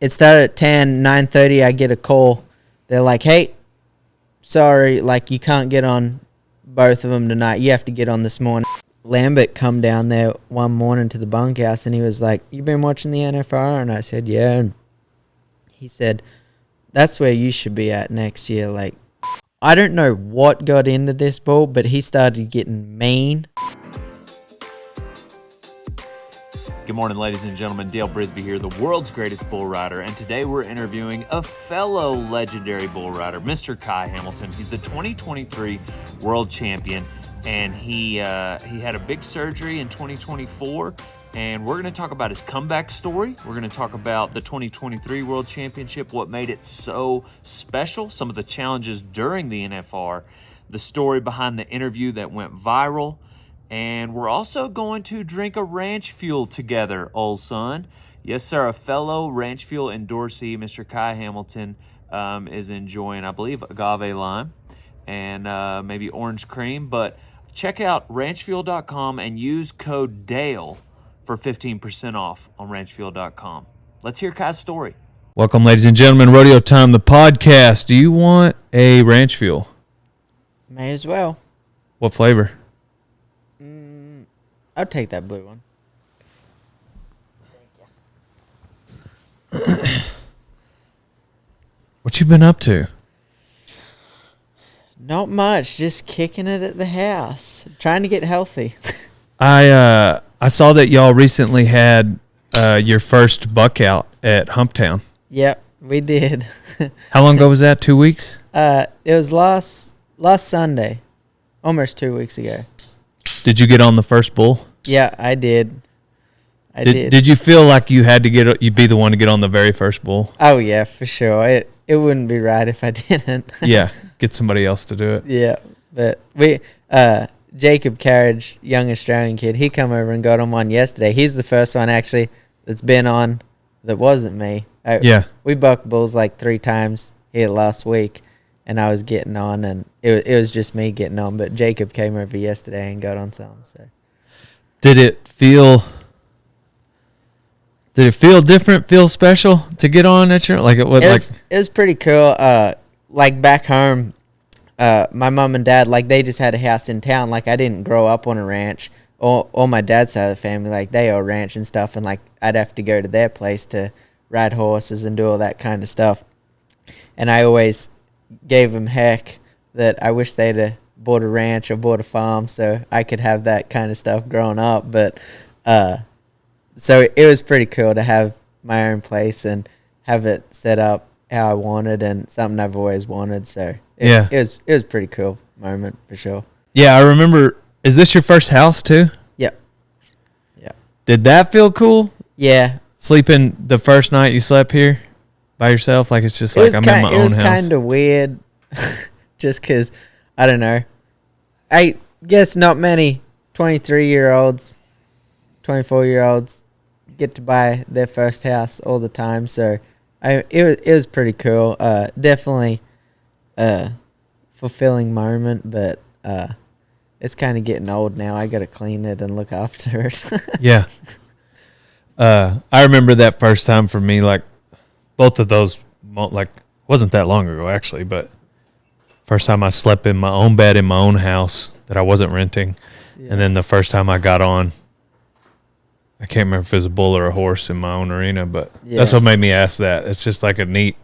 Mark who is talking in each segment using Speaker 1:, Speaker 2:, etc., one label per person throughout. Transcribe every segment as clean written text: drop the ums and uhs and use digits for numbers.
Speaker 1: it started at 10, 9:30, I get a call. They're like, hey, sorry, like, you can't get on both of them tonight. You have to get on this morning. Lambert come down there one morning to the bunkhouse, and he was like, you been watching the NFR? And I said, yeah. And he said, that's where you should be at next year. Like, I don't know what got into this bull, but he started getting mean.
Speaker 2: Good morning, ladies and gentlemen. Dale Brisby here, the world's greatest bull rider, and today we're interviewing a fellow legendary bull rider, Mr. Kai Hamilton. He's the 2023 world champion, and he had a big surgery in 2024, and we're going to talk about his comeback story. We're going to talk about the 2023 World Championship, what made it so special, some of the challenges during the NFR, the story behind the interview that went viral. And we're also going to drink a ranch fuel together, old son. Yes, sir, a fellow ranch fuel endorsee, Mr. Kai Hamilton, is enjoying, I believe, agave lime and maybe orange cream. But check out ranchfuel.com and use code DALE for 15% off on ranchfuel.com. Let's hear Kai's story.
Speaker 3: Welcome, ladies and gentlemen. Rodeo Time, the podcast. Do you want a ranch fuel?
Speaker 1: May as well.
Speaker 3: What flavor?
Speaker 1: I'll take that blue one.
Speaker 3: What you been up to?
Speaker 1: Not much, just kicking it at the house, trying to get healthy.
Speaker 3: I saw that y'all recently had your first buck out at Humptown.
Speaker 1: Yep, we did.
Speaker 3: How long ago was that? 2 weeks?
Speaker 1: It was last Sunday, almost 2 weeks ago.
Speaker 3: Did you get on the first bull?
Speaker 1: Yeah, I did. I did.
Speaker 3: Did you feel like you had to you'd be the one to get on the very first bull?
Speaker 1: Oh yeah, for sure. It wouldn't be right if I didn't.
Speaker 3: Yeah, get somebody else to do it.
Speaker 1: Yeah, but we Jacob Carriage, young Australian kid, he come over and got on one yesterday. He's the first one actually that's been on that wasn't me.
Speaker 3: Yeah.
Speaker 1: We bucked bulls like 3 times here last week, and I was getting on, and it was just me getting on. But Jacob came over yesterday and got on some. So.
Speaker 3: Did it feel different? Feel special to get on at your
Speaker 1: It was pretty cool. Like back home, my mom and dad, like, they just had a house in town. Like, I didn't grow up on a ranch. All my dad's side of the family, like, they own ranch and stuff, and like I'd have to go to their place to ride horses and do all that kind of stuff. And I always gave them heck that I wish they'd have bought a ranch or bought a farm so I could have that kind of stuff growing up. But so it was pretty cool to have my own place and have it set up how I wanted, and something I've always wanted. So it was a pretty cool moment for sure.
Speaker 3: Yeah, I remember. Is this your first house too?
Speaker 1: Yep. Yeah.
Speaker 3: Did that feel cool?
Speaker 1: Yeah.
Speaker 3: Sleeping the first night you slept here by yourself, like it's just like I'm in my own house.
Speaker 1: It was kind of weird, just because, I don't know. I guess not many 23-year-olds, 24-year-olds get to buy their first house all the time. So it was pretty cool. Definitely fulfilling moment, but it's kind of getting old now. I got to clean it and look after it.
Speaker 3: Yeah. I remember that first time for me, like both of those, like wasn't that long ago actually, but first time I slept in my own bed in my own house that I wasn't renting. Yeah. And then the first time I got on, I can't remember if it was a bull or a horse in my own arena, but that's what made me ask that. It's just like a neat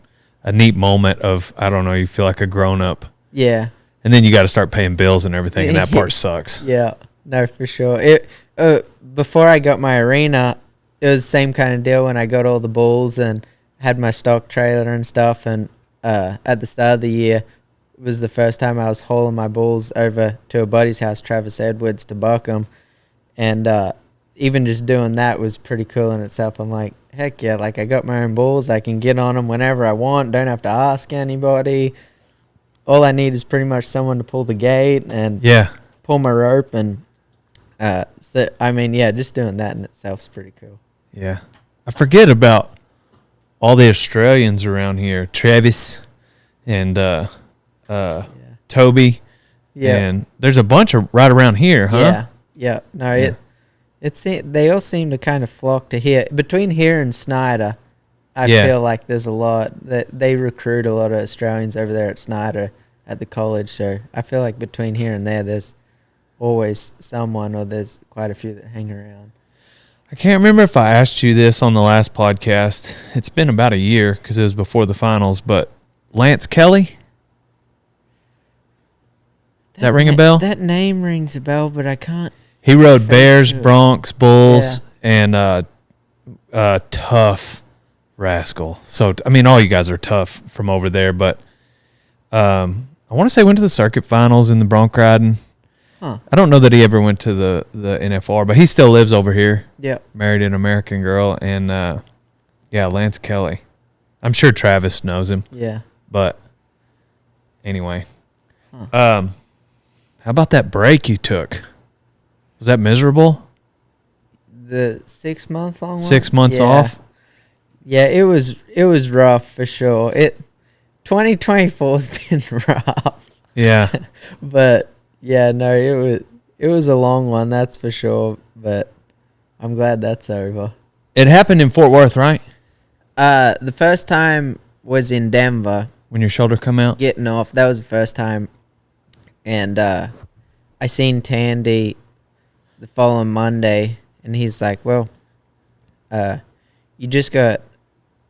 Speaker 3: moment of, I don't know, you feel like a grown up.
Speaker 1: Yeah.
Speaker 3: And then you got to start paying bills and everything, and that part sucks.
Speaker 1: Yeah, no, for sure. Before I got my arena, it was the same kind of deal when I got all the bulls and had my stock trailer and stuff. And at the start of the year, it was the first time I was hauling my bulls over to a buddy's house, Travis Edwards, to buck them. And even just doing that was pretty cool in itself. I'm like, heck yeah, like I got my own bulls. I can get on them whenever I want. Don't have to ask anybody. All I need is pretty much someone to pull the gate and pull my rope. And so, I mean, yeah, just doing that in itself is pretty cool.
Speaker 3: Yeah. I forget about all the Australians around here. Travis and Toby. Yeah. And there's a bunch of right around here, huh?
Speaker 1: Yeah. Yeah. No, they all seem to kind of flock to here. Between here and Snyder, I
Speaker 3: Yeah.
Speaker 1: feel like there's a lot that they recruit a lot of Australians over there at Snyder at the college. So I feel like between here and there's always someone, or there's quite a few that hang around.
Speaker 3: I can't remember if I asked you this on the last podcast. It's been about a year because it was before the finals, but Lance Kelly? Does that ring a bell?
Speaker 1: That name rings a bell, but I can't.
Speaker 3: He rode
Speaker 1: Very
Speaker 3: Bears,
Speaker 1: good.
Speaker 3: Bronx, Bulls, and tough rascal. So, I mean, all you guys are tough from over there, but I want to say went to the circuit finals in the bronc riding.
Speaker 1: Huh.
Speaker 3: I don't know that he ever went to the NFR, but he still lives over here.
Speaker 1: Yep.
Speaker 3: Married an American girl, and Lance Kelly. I'm sure Travis knows him,
Speaker 1: Yeah.
Speaker 3: but anyway. How about that break you took? Was that miserable?
Speaker 1: The 6 month long one?
Speaker 3: 6 months
Speaker 1: Yeah.
Speaker 3: off?
Speaker 1: Yeah, it was rough for sure. 2024's been rough.
Speaker 3: Yeah.
Speaker 1: But yeah, no, it was a long one, that's for sure. But I'm glad that's over.
Speaker 3: It happened in Fort Worth, right?
Speaker 1: The first time was in Denver,
Speaker 3: When your shoulder come out?
Speaker 1: getting off. That was the first time. And I seen Tandy the following Monday, and he's like, well, you just got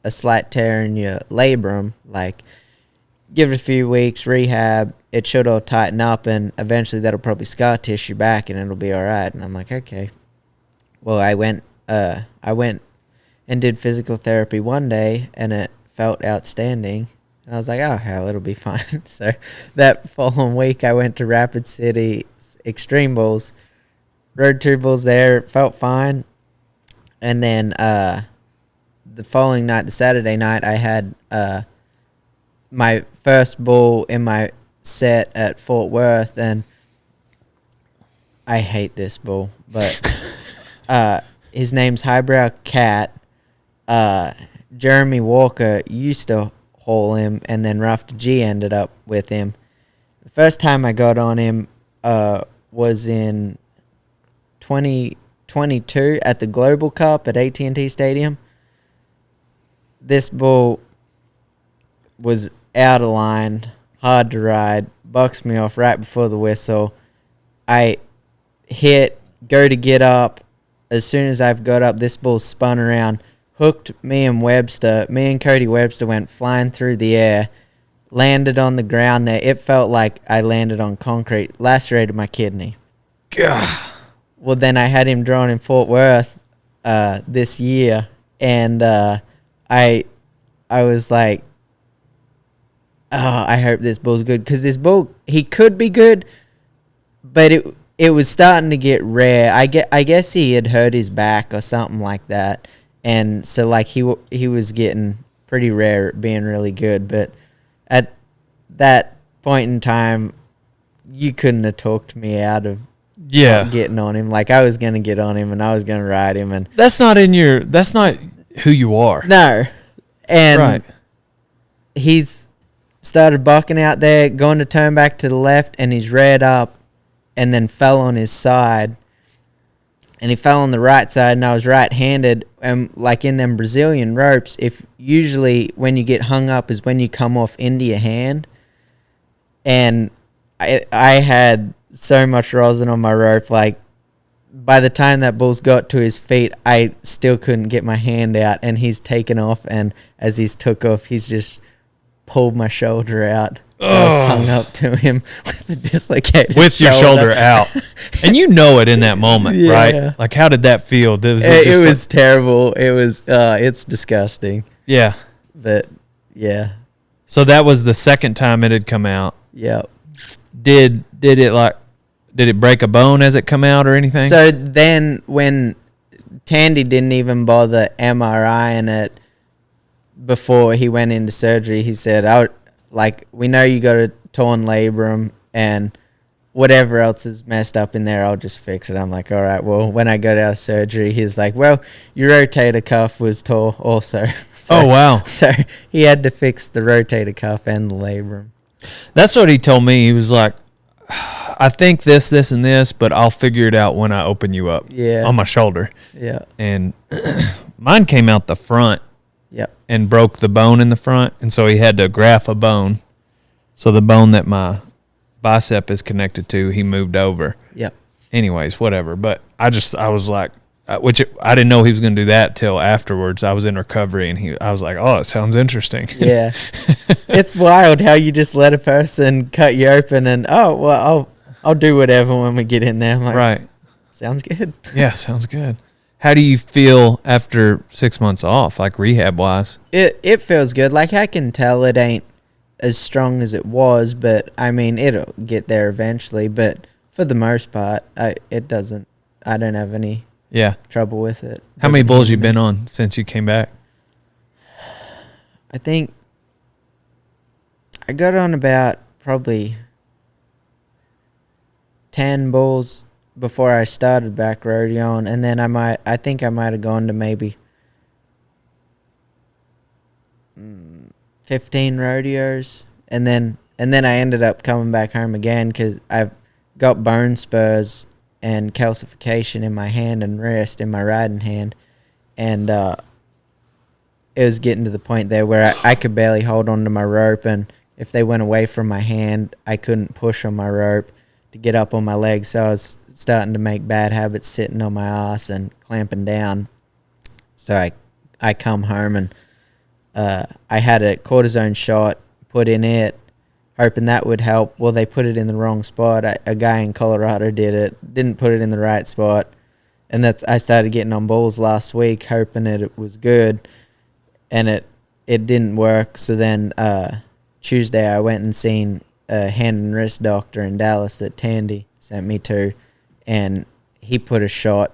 Speaker 1: a slight tear in your labrum. Like, give it a few weeks, rehab. It should all tighten up, and eventually that'll probably scar tissue back, and it'll be all right. And I'm like, okay. Well, I went and did physical therapy one day, and it felt outstanding. And I was like, oh, hell, it'll be fine. So that following week, I went to Rapid City Extreme Bulls, rode 2 bulls there, felt fine. And then the following night, the Saturday night, I had my first bull in my set at Fort Worth, and I hate this bull, but his name's Highbrow Cat. Jeremy Walker used to haul him, and then Rafter G ended up with him. The first time I got on him was in 2022 at the Global Cup at AT&T Stadium. This bull was out of line, hard to ride, bucks me off right before the whistle. I go to get up. As soon as I've got up, this bull spun around, hooked me and Webster. Me and Cody Webster went flying through the air, landed on the ground there. It felt like I landed on concrete, lacerated my kidney.
Speaker 3: God.
Speaker 1: Well, then I had him drawn in Fort Worth this year, and I was like, oh, I hope this bull's good, because this bull, he could be good, but it was starting to get rare. I guess he had hurt his back or something like that, and so like he was getting pretty rare at being really good. But at that point in time, you couldn't have talked me out of getting on him. Like, I was gonna get on him and I was gonna ride him, and
Speaker 3: That's not who you are.
Speaker 1: no, and
Speaker 3: Right.
Speaker 1: he's started bucking out there, going to turn back to the left, and he's reared up and then fell on his side. And he fell on the right side, and I was right-handed. And like in them Brazilian ropes, if usually when you get hung up is when you come off into your hand. And I had so much rosin on my rope, like by the time that bull's got to his feet, I still couldn't get my hand out, and he's taken off, and as he's took off, he's just pulled my shoulder out. I was hung up to him with a dislocated
Speaker 3: With your shoulder out. And you know it in that moment,
Speaker 1: Yeah.
Speaker 3: right? Like, how did that feel?
Speaker 1: It was terrible. It was it's disgusting.
Speaker 3: Yeah.
Speaker 1: But yeah.
Speaker 3: So that was the second time it had come out.
Speaker 1: Yep.
Speaker 3: Did it break a bone as it come out or anything?
Speaker 1: So then when Tandy didn't even bother MRIing it before he went into surgery, he said, we know you got a torn labrum and whatever else is messed up in there, I'll just fix it. I'm like, all right, well, when I got out of surgery, he's like, well, your rotator cuff was tore also. So,
Speaker 3: oh, wow.
Speaker 1: So he had to fix the rotator cuff and the labrum.
Speaker 3: That's what he told me. He was like, I think this, and this, but I'll figure it out when I open you up.
Speaker 1: Yeah.
Speaker 3: On my shoulder.
Speaker 1: Yeah.
Speaker 3: And mine came out the front
Speaker 1: Yep.
Speaker 3: and broke the bone in the front, and so he had to graft a bone. So the bone that my bicep is connected to, he moved over.
Speaker 1: Yep.
Speaker 3: Anyways, whatever. But I was like, I didn't know he was going to do that till afterwards. I was in recovery, and I was like, oh, it sounds interesting.
Speaker 1: Yeah. It's wild how you just let a person cut you open and, oh, well, I'll do whatever when we get in there. I'm like,
Speaker 3: Right.
Speaker 1: Sounds good.
Speaker 3: Yeah, sounds good. How do you feel after 6 months off, like rehab-wise?
Speaker 1: It feels good. Like, I can tell it ain't as strong as it was, but, I mean, it'll get there eventually. But for the most part, I don't have any trouble with it.
Speaker 3: How many bulls you been on since you came back?
Speaker 1: I think I got on about probably 10 bulls before I started back rodeoing, and then I think I might have gone to maybe 15 rodeos, and then I ended up coming back home again because I've got bone spurs and calcification in my hand and wrist, in my riding hand, and it was getting to the point there where I could barely hold on to my rope, and if they went away from my hand, I couldn't push on my rope to get up on my legs, so I was starting to make bad habits sitting on my ass and clamping down. So I come home and I had a cortisone shot put in it, hoping that would help. Well, they put it in the wrong spot. A guy in Colorado didn't put it in the right spot, and I started getting on bulls last week, hoping that it was good, and it didn't work. So then Tuesday I went and seen a hand and wrist doctor in Dallas that Tandy sent me to, and he put a shot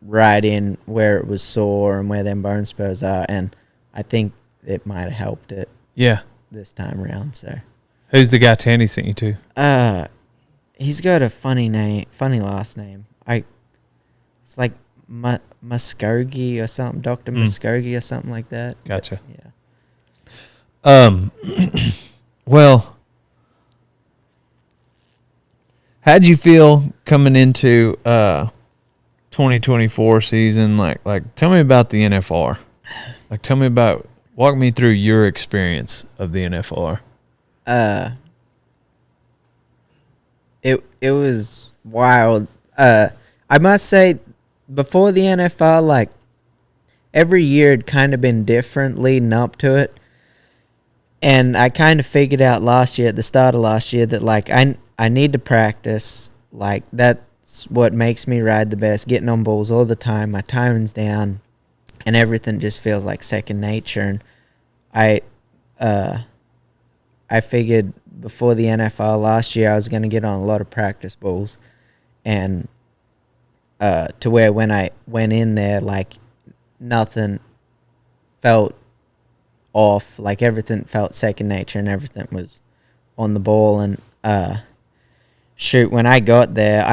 Speaker 1: right in where it was sore and where them bone spurs are, and I think it might have helped it.
Speaker 3: Yeah.
Speaker 1: This time around. So.
Speaker 3: Who's the guy Tandy sent you to?
Speaker 1: He's got a funny last name. It's like Muskogee or something, Dr. Muskogee or something like that.
Speaker 3: Gotcha.
Speaker 1: But,
Speaker 3: yeah. Well, how'd you feel coming into 2024 season? Like, tell me about the NFR. Walk me through your experience of the NFR.
Speaker 1: It was wild. I must say, before the NFL, like, every year had kind of been different leading up to it. And I kind of figured out at the start of last year, that, like, I need to practice. Like, that's what makes me ride the best, getting on bulls all the time. My timing's down, and everything just feels like second nature. And I figured before the NFL last year I was going to get on a lot of practice bulls, and to where when I went in there, like, nothing felt off. Like, everything felt second nature and everything was on the ball. And when I got there,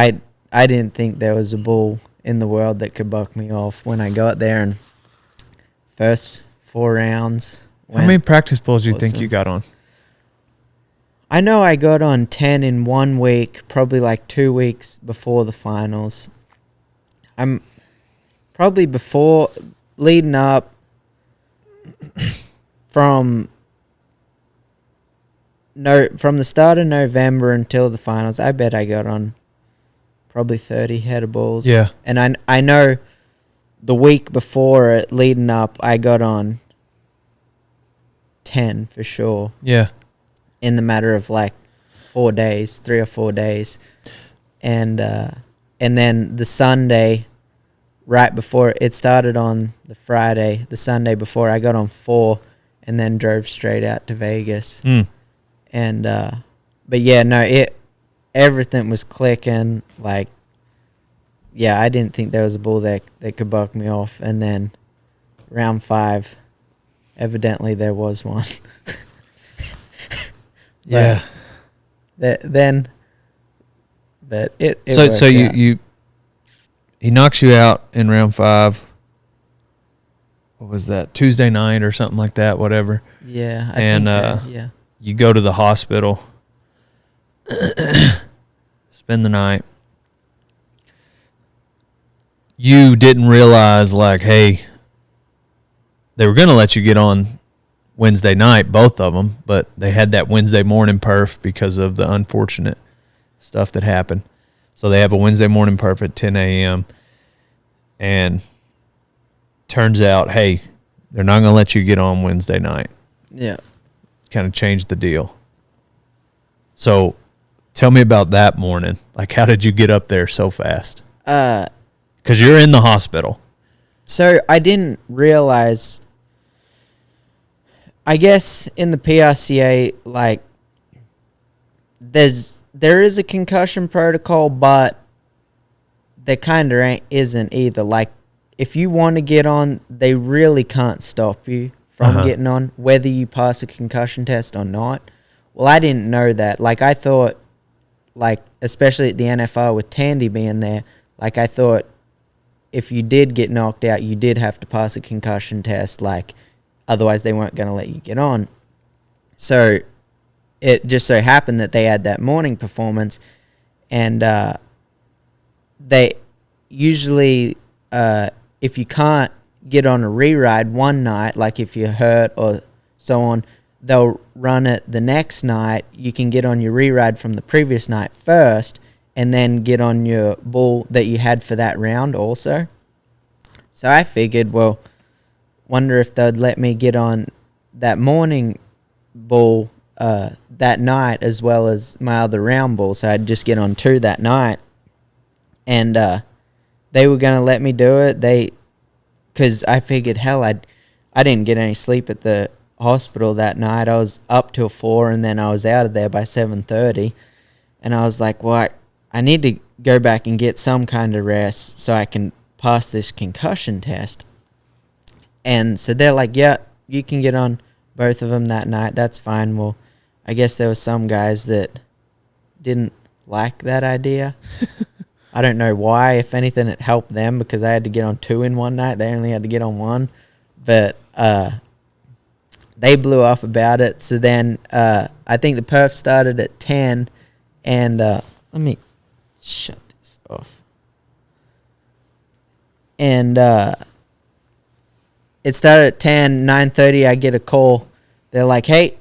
Speaker 1: I didn't think there was a bull in the world that could buck me off when I got there. And first 4 rounds.
Speaker 3: How many practice bulls do you think you got on?
Speaker 1: I know I got on 10 in 1 week, probably like 2 weeks before the finals. I'm probably leading up from the start of November until the finals. I bet I got on probably 30 head of bulls.
Speaker 3: Yeah.
Speaker 1: And I know the week before it, leading up, I got on 10 for sure.
Speaker 3: Yeah.
Speaker 1: In the matter of like 4 days, 3 or 4 days. And then the Sunday, right before it started on the Friday, the Sunday before, I got on 4 and then drove straight out to Vegas. And but yeah, no, everything was clicking. Like, yeah, I didn't think there was a bull that could buck me off. And then round 5, evidently there was one.
Speaker 3: Yeah.
Speaker 1: But it
Speaker 3: so
Speaker 1: worked out.
Speaker 3: He knocks you out in round 5. What was that? Tuesday night or something like that, whatever.
Speaker 1: Yeah, I think so, yeah.
Speaker 3: You go to the hospital, spend the night. You didn't realize, like, hey, they were going to let you get on Wednesday night, both of them, but they had that Wednesday morning perf because of the unfortunate stuff that happened. So they have a Wednesday morning perf at 10 a.m. And turns out, hey, they're not going to let you get on Wednesday night.
Speaker 1: Yeah.
Speaker 3: Kind of changed the deal. So tell me about that morning. Like, how did you get up there so fast? Because you're in the hospital.
Speaker 1: So I didn't realize, I guess in the PRCA, like, there is a concussion protocol, but there kind of isn't either. Like, if you want to get on, they really can't stop you from getting on, whether you pass a concussion test or not. Well, I didn't know that. Like, I thought, like, especially at the NFL with Tandy being there, like, I thought if you did get knocked out, you did have to pass a concussion test, like, otherwise they weren't going to let you get on. So it just so happened that they had that morning performance, and they usually, if you can't get on a re-ride one night, like if you're hurt or so on, they'll run it the next night. You can get on your re-ride from the previous night first, and then get on your bull that you had for that round also. So I figured, well, wonder if they'd let me get on that morning bull that night as well as my other round bull. So I'd just get on 2 that night. And they were going to let me do it. Because I figured, hell, I didn't get any sleep at the hospital that night. I was up till 4, and then I was out of there by 7:30. And I was like, well, I need to go back and get some kind of rest so I can pass this concussion test. And so they're like, yeah, you can get on both of them that night. That's fine. Well, I guess there was some guys that didn't like that idea. I don't know why. If anything, it helped them because I had to get on 2 in one night. They only had to get on 1. But they blew up about it. So then I think the perf started at 10. And let me shut this off. And it started at 10, 9:30, I get a call. They're like, hey,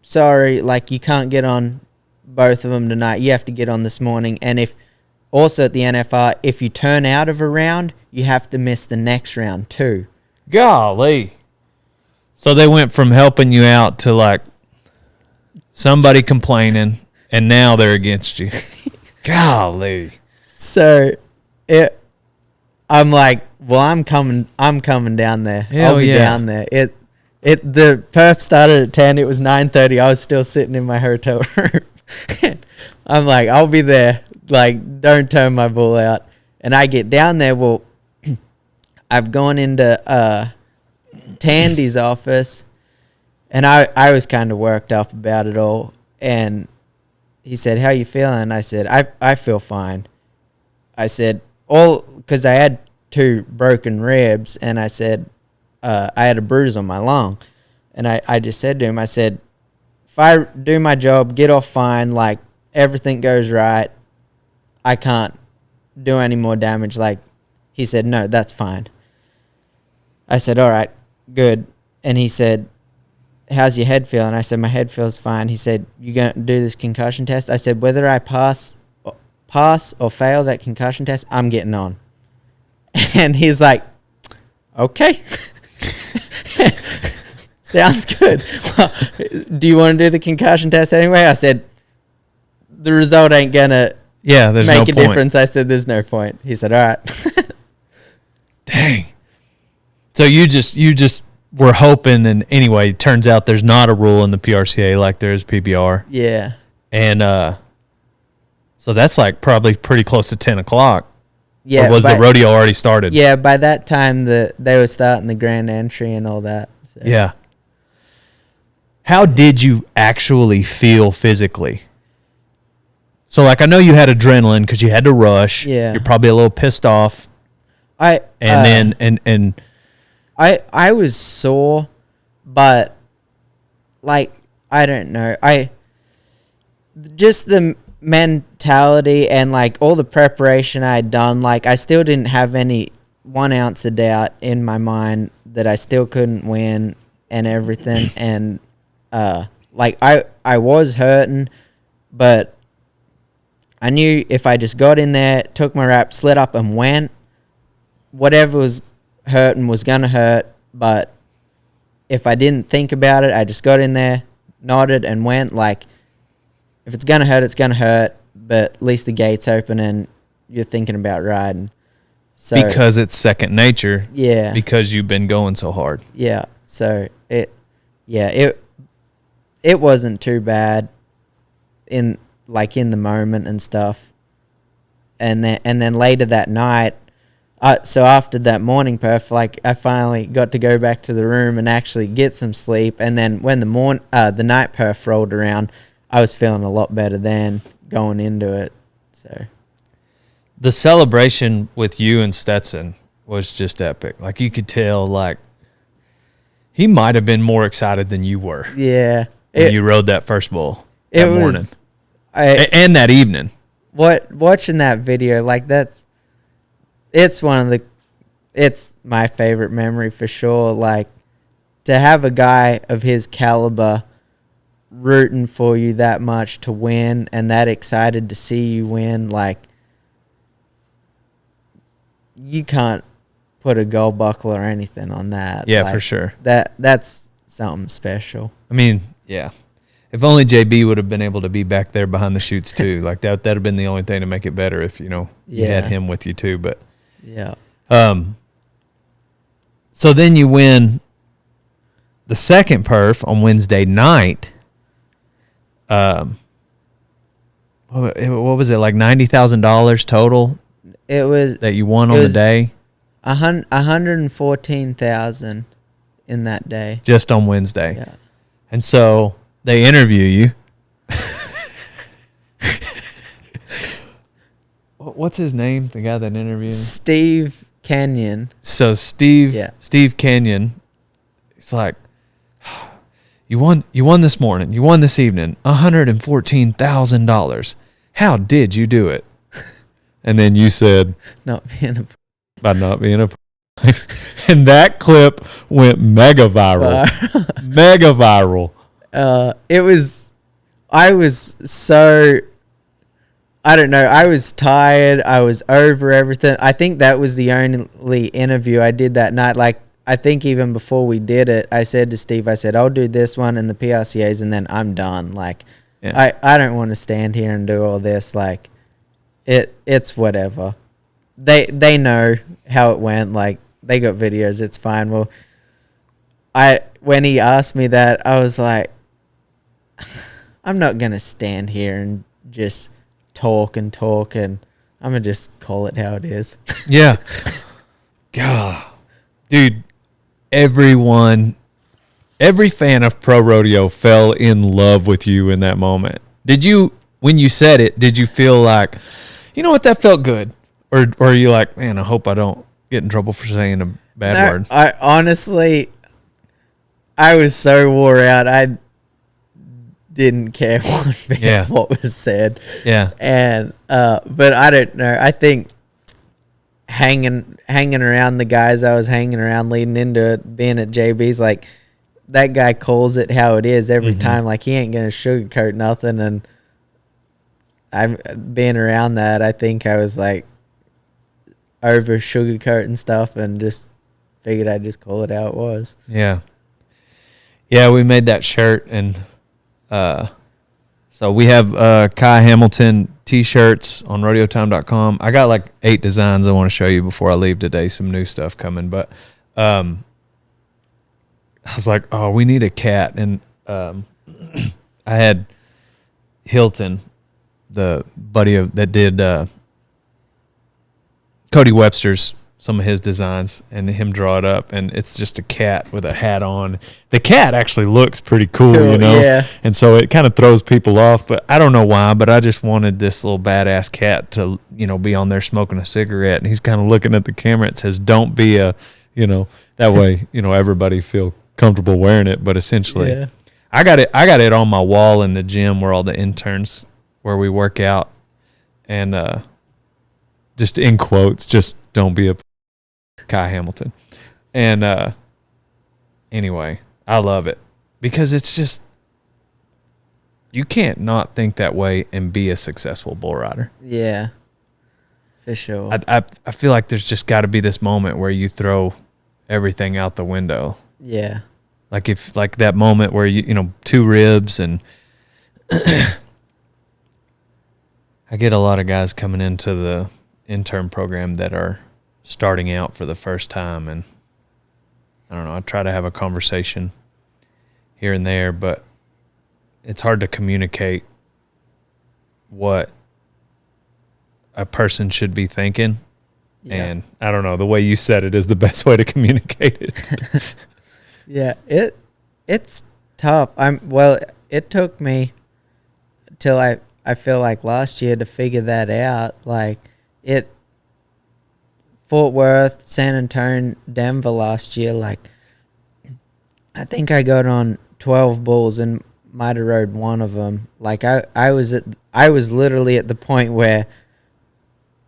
Speaker 1: sorry, like, you can't get on both of them tonight. You have to get on this morning. And if also at the NFR, if you turn out of a round, you have to miss the next round too.
Speaker 3: Golly. So they went from helping you out to, like, somebody complaining, and now they're against you. Golly.
Speaker 1: So I'm like, well, I'm coming down there.
Speaker 3: Hell
Speaker 1: I'll be down there. The perf started at 10. It was 9:30. I was still sitting in my hotel room. I'm like, I'll be there. Like, don't turn my bull out. And I get down there. Well, I've gone into Tandy's office, and I was kind of worked up about it all. And he said, how you feeling? I said, I feel fine. I said, because I had 2 broken ribs, and I said, I had a bruise on my lung. And I just said to him, I said, if I do my job, get off fine, like, everything goes right, I can't do any more damage. Like, he said, no, that's fine. I said, all right, good. And he said, how's your head feeling? I said, my head feels fine. He said, you going to do this concussion test? I said, whether I pass or fail that concussion test, I'm getting on. And he's like, okay. Sounds good. Well, do you want to do the concussion test anyway? I said, the result ain't going to make a difference. I said, there's no point. He said, all right.
Speaker 3: Dang. So you just were hoping, and anyway, it turns out there's not a rule in the PRCA like there is PBR.
Speaker 1: Yeah.
Speaker 3: And so that's like probably pretty close to 10 o'clock.
Speaker 1: Yeah.
Speaker 3: Or was the rodeo already started?
Speaker 1: Yeah, by that time they were starting the grand entry and all that. So.
Speaker 3: Yeah. How did you actually feel physically? So, like, I know you had adrenaline because you had to rush.
Speaker 1: Yeah.
Speaker 3: You're probably a little pissed off. I
Speaker 1: was sore, but, like, I don't know. Just the mentality and, like, all the preparation I had done, like, I still didn't have any 1 ounce of doubt in my mind that I still couldn't win and everything. And like I was hurting, but I knew if I just got in there, took my rap, slid up and went, whatever was hurting was going to hurt. But if I didn't think about it, I just got in there, nodded and went. Like, if it's going to hurt, it's going to hurt. But at least the gate's open and you're thinking about riding. So,
Speaker 3: because it's second nature.
Speaker 1: Yeah.
Speaker 3: Because you've been going so hard.
Speaker 1: Yeah. So it wasn't too bad in the moment and stuff. And then later that night, so after that morning perf, like I finally got to go back to the room and actually get some sleep. And then when the night perf rolled around, I was feeling a lot better than going into it. So
Speaker 3: the celebration with you and Stetson was just epic. Like, you could tell, like, he might have been more excited than you were.
Speaker 1: Yeah.
Speaker 3: When you rode that first bull that morning. And that evening.
Speaker 1: Watching that video, like, it's my favorite memory for sure. Like, to have a guy of his caliber rooting for you that much to win and that excited to see you win, like, you can't put a gold buckle or anything on that.
Speaker 3: Yeah,
Speaker 1: like,
Speaker 3: for sure.
Speaker 1: That's something special.
Speaker 3: I mean, yeah. If only JB would have been able to be back there behind the chutes too. Like, that'd have been the only thing to make it better if, you had him with you too. But
Speaker 1: yeah.
Speaker 3: So then you win the second perf on Wednesday night. What was it, like $90,000 total?
Speaker 1: It was
Speaker 3: that you won on the day.
Speaker 1: 114,000 in that day,
Speaker 3: just on Wednesday.
Speaker 1: Yeah.
Speaker 3: And so they interview you. What's his name? The guy that interviewed him?
Speaker 1: Steve Kenyon.
Speaker 3: So Steve Kenyon. It's like, you won this morning. You won this evening. $114,000. How did you do it? And then you said, by not being a and that clip went mega viral. Mega viral.
Speaker 1: I was so, I don't know, I was tired. I was over everything. I think that was the only interview I did that night. Like, I think even before we did it, I said to Steve, I'll do this one and the PRCAs and then I'm done. Like, I don't want to stand here and do all this. Like, it's whatever. They know how it went. Like, they got videos. It's fine. Well, when he asked me that, I was like, I'm not gonna stand here and just talk and I'm gonna just call it how it is.
Speaker 3: Yeah. God, dude, every fan of Pro Rodeo fell in love with you in that moment. Did you, when you said it, did you feel like, you know what, that felt good? Or are you like, man, I hope I don't get in trouble for saying a bad word?
Speaker 1: I honestly, I was so wore out. I didn't care one bit what was said.
Speaker 3: Yeah.
Speaker 1: And but I don't know. I think hanging around the guys I was hanging around leading into it, being at JB's, like, that guy calls it how it is every time. Like, he ain't gonna sugarcoat nothing. And I'm being around that, I think I was like over sugarcoating stuff and just figured I'd just call it how it was.
Speaker 3: Yeah. Yeah, we made that shirt, and so we have Kai Hamilton t-shirts on rodeotime.com. I got like 8 designs I want to show you before I leave today, some new stuff coming, but I was like, oh, we need a cat. And I had Hilton, the buddy that did Cody Webster's, some of his designs, and him draw it up, and it's just a cat with a hat on. The cat actually looks pretty cool, you know?
Speaker 1: Yeah.
Speaker 3: And so it kind of throws people off, but I don't know why, but I just wanted this little badass cat to, be on there smoking a cigarette, and he's kind of looking at the camera. It says, don't be a, that way, everybody feel comfortable wearing it, but essentially, I got it on my wall in the gym where all the interns, where we work out, and just in quotes, just don't be a Kai Hamilton. And anyway, I love it because it's just, you can't not think that way and be a successful bull rider.
Speaker 1: Yeah, for sure.
Speaker 3: I feel like there's just got to be this moment where you throw everything out the window.
Speaker 1: Yeah.
Speaker 3: Like if like that moment where you know 2 ribs and I get a lot of guys coming into the intern program that are starting out for the first time, and I don't know, I try to have a conversation here and there, but it's hard to communicate what a person should be thinking. Yeah. And I don't know, the way you said it is the best way to communicate it.
Speaker 1: Yeah, it's tough. It took me till I feel like last year to figure that out. Like Fort Worth, San Antonio, Denver last year, like I think I got on 12 bulls and might have rode one of them. Like I was literally at the point where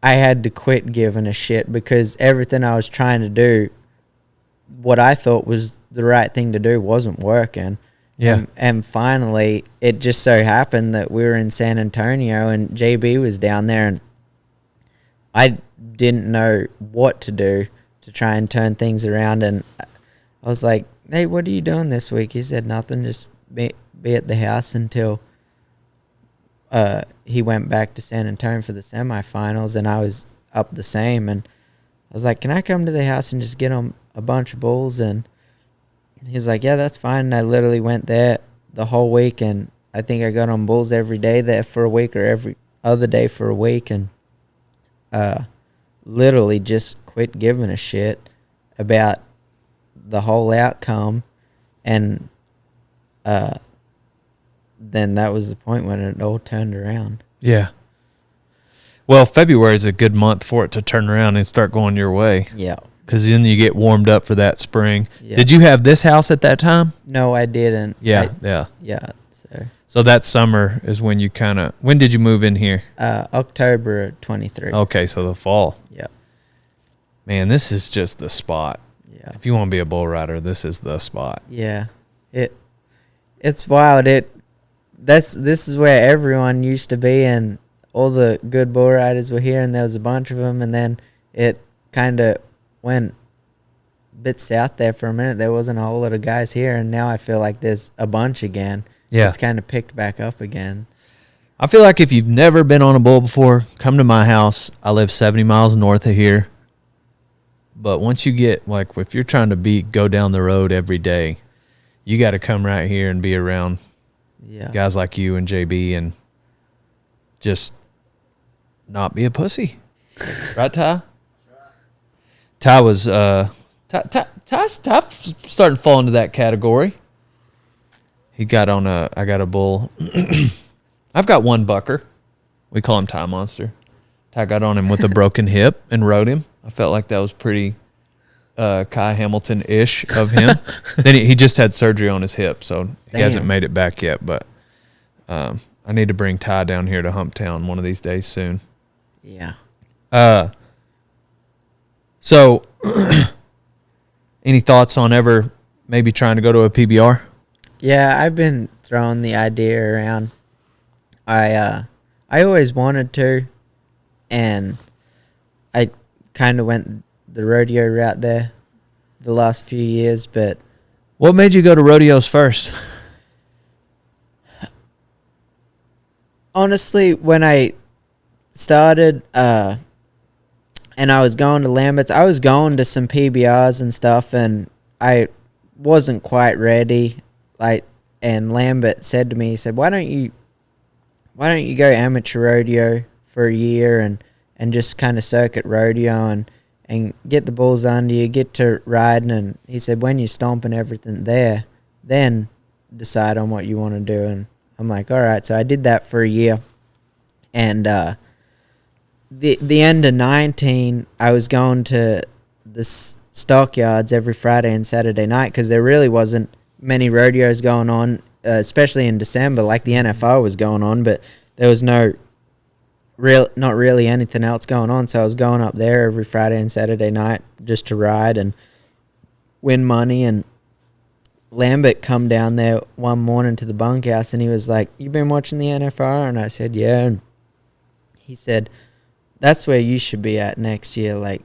Speaker 1: I had to quit giving a shit because everything I was trying to do, what I thought was the right thing to do, wasn't working.
Speaker 3: Yeah.
Speaker 1: And finally, it just so happened that we were in San Antonio and JB was down there, and I didn't know what to do to try and turn things around. And I was like, "Hey, what are you doing this week?" He said, "Nothing, just be at the house until he went back to San Antonio for the semifinals." And I was up the same, and I was like, "Can I come to the house and just get on a bunch of bulls?" And he's like, "Yeah, that's fine." And I literally went there the whole week, and I think I got on bulls every day there for a week, or every other day for a week, and literally just quit giving a shit about the whole outcome. And then that was the point when it all turned around.
Speaker 3: Yeah. Well, February is a good month for it to turn around and start going your way.
Speaker 1: Yeah.
Speaker 3: Because then you get warmed up for that spring.
Speaker 1: Yeah.
Speaker 3: Did you have this house at that time?
Speaker 1: No, I didn't.
Speaker 3: Yeah.
Speaker 1: Yeah.
Speaker 3: So that summer is when you kind of, when did you move in here?
Speaker 1: October 23.
Speaker 3: Okay, so the fall.
Speaker 1: Yeah.
Speaker 3: Man, this is just the spot.
Speaker 1: Yeah.
Speaker 3: If you want to be a bull rider, this is the spot.
Speaker 1: Yeah. It's wild. This is where everyone used to be, and all the good bull riders were here, and there was a bunch of them, and then it kind of went a bit south there for a minute. There wasn't a whole lot of guys here, and now I feel like there's a bunch again.
Speaker 3: Yeah.
Speaker 1: It's kind of picked back up again.
Speaker 3: I feel like if you've never been on a bull before, come to my house. I live 70 miles north of here. But once you get, like, if you're trying to go down the road every day, you got to come right here and be around guys like you and JB and just not be a pussy. Right, Ty? Ty was, Ty's starting to fall into that category. He got on I got a bull. I've got one bucker. We call him Ty Monster. Ty got on him with a broken hip and rode him. I felt like that was pretty Kai Hamilton-ish of him. Then he just had surgery on his hip, so he hasn't made it back yet. But I need to bring Ty down here to Humptown one of these days soon.
Speaker 1: Yeah.
Speaker 3: So, any thoughts on ever maybe trying to go to a PBR?
Speaker 1: Yeah, I've been throwing the idea around. I always wanted to, and I kind of went the rodeo route there the last few years. But
Speaker 3: what made you go to rodeos first?
Speaker 1: Honestly, when I started, and I was going to Lambert's, I was going to some PBRs and stuff, and I wasn't quite ready. And Lambert said to me, he said, why don't you go amateur rodeo for a year and just kind of circuit rodeo and get the bulls under you, get to riding. And he said, when you stomp and everything there, then decide on what you want to do. And I'm like, all right. So I did that for a year. And the end of 19, I was going to the stockyards every Friday and Saturday night because there really wasn't many rodeos going on, especially in December. Like the NFL was going on, but there was not really anything else going on. So I was going up there every Friday and Saturday night just to ride and win money. And Lambert come down there one morning to the bunkhouse, and he was like, "You been watching the NFL?" And I said, "Yeah." And he said, "That's where you should be at next year. Like,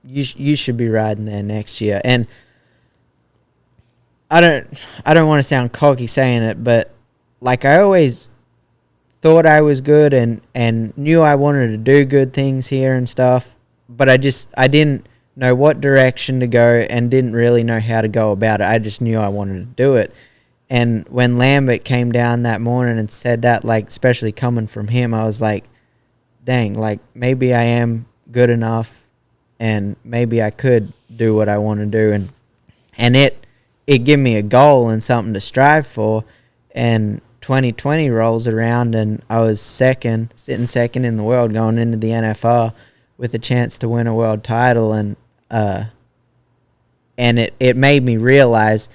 Speaker 1: you should be riding there next year." And I don't want to sound cocky saying it, but like I always thought I was good and knew I wanted to do good things here and stuff, but I didn't know what direction to go and didn't really know how to go about it. I just knew I wanted to do it. And when Lambert came down that morning and said that, like, especially coming from him, I was like, dang, like, maybe I am good enough and maybe I could do what I want to do. And it gave me a goal and something to strive for. And 2020 rolls around and I was sitting second in the world going into the NFL with a chance to win a world title. And it made me realize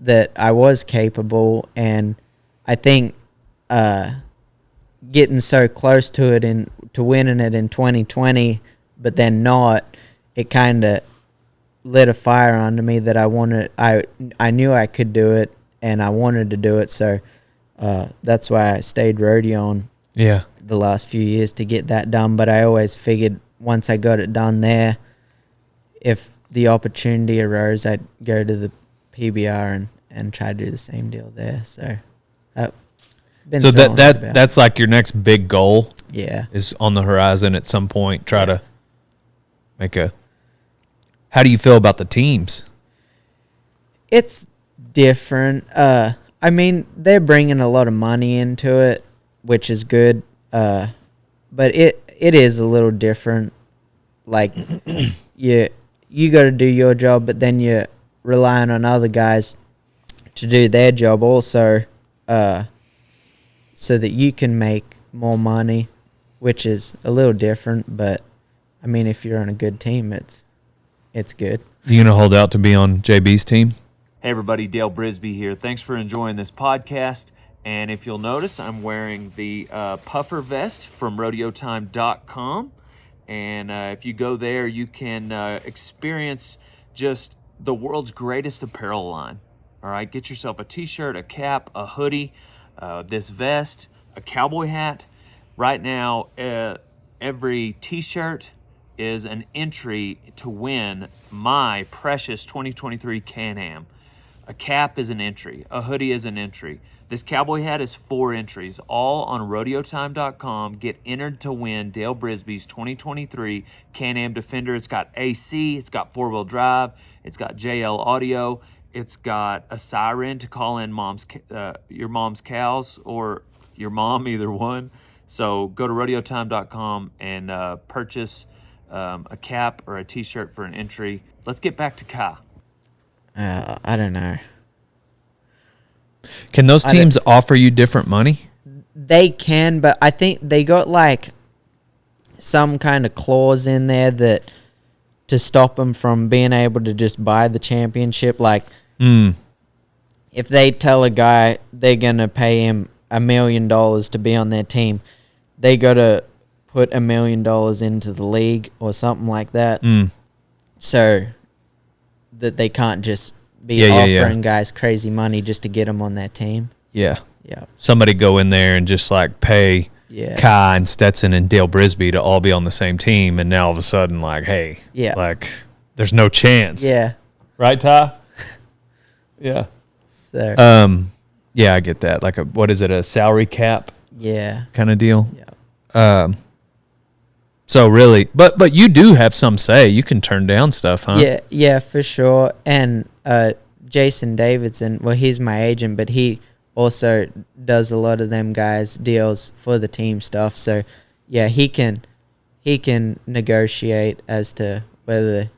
Speaker 1: that I was capable, and I think getting so close to it and to winning it in 2020, but then not, it kind of lit a fire under me that I knew I could do it and I wanted to do it. So that's why I stayed rodeoing the last few years to get that done. But I always figured once I got it done there, if the opportunity arose, I'd go to the PBR and try to do the same deal there. So
Speaker 3: that's like your next big goal.
Speaker 1: Yeah,
Speaker 3: is on the horizon at some point. Try to make a. How do you feel about the teams?
Speaker 1: It's different. I mean, they're bringing a lot of money into it, which is good. But it is a little different. Like, you got to do your job, but then you're relying on other guys to do their job also, so that you can make more money, which is a little different. But I mean, if you're on a good team, it's good.
Speaker 3: You gonna hold out to be on JB's team?
Speaker 2: Hey everybody, Dale Brisby here. Thanks for enjoying this podcast. And if you'll notice, I'm wearing the puffer vest from rodeotime.com. And if you go there, you can experience just the world's greatest apparel line. All right, get yourself a t-shirt, a cap, a hoodie, this vest, a cowboy hat. Right now, every t-shirt is an entry to win my precious 2023 Can-Am. A cap is an entry. A hoodie is an entry. This cowboy hat is 4 entries, all on rodeotime.com. Get entered to win Dale Brisby's 2023 Can-Am Defender. It's got AC, it's got 4-wheel drive, it's got JL audio, it's got a siren to call in your mom's cows or your mom, either one. So go to rodeotime.com and purchase a cap or a t-shirt for an entry. Let's get back to Kai.
Speaker 1: I don't know.
Speaker 3: Can those teams offer you different money?
Speaker 1: They can, but I think they got like some kind of clause in there that to stop them from being able to just buy the championship. Like, if they tell a guy they're gonna pay him $1 million to be on their team, they got to put $1 million into the league or something like that. So that they can't just be offering guys crazy money just to get them on their team.
Speaker 3: Yeah.
Speaker 1: Yeah.
Speaker 3: Somebody go in there and just like pay Kai and Stetson and Dale Brisby to all be on the same team, and now all of a sudden, like, hey, like, there's no chance.
Speaker 1: Yeah.
Speaker 3: Right, Ty? Yeah.
Speaker 1: So.
Speaker 3: Yeah, I get that. Like a salary cap?
Speaker 1: Yeah.
Speaker 3: Kind of deal.
Speaker 1: Yeah.
Speaker 3: So really, but you do have some say. You can turn down stuff, huh?
Speaker 1: Yeah, for sure. And Jason Davidson, well, he's my agent, but he also does a lot of them guys deals for the team stuff. So yeah, he can negotiate as to whether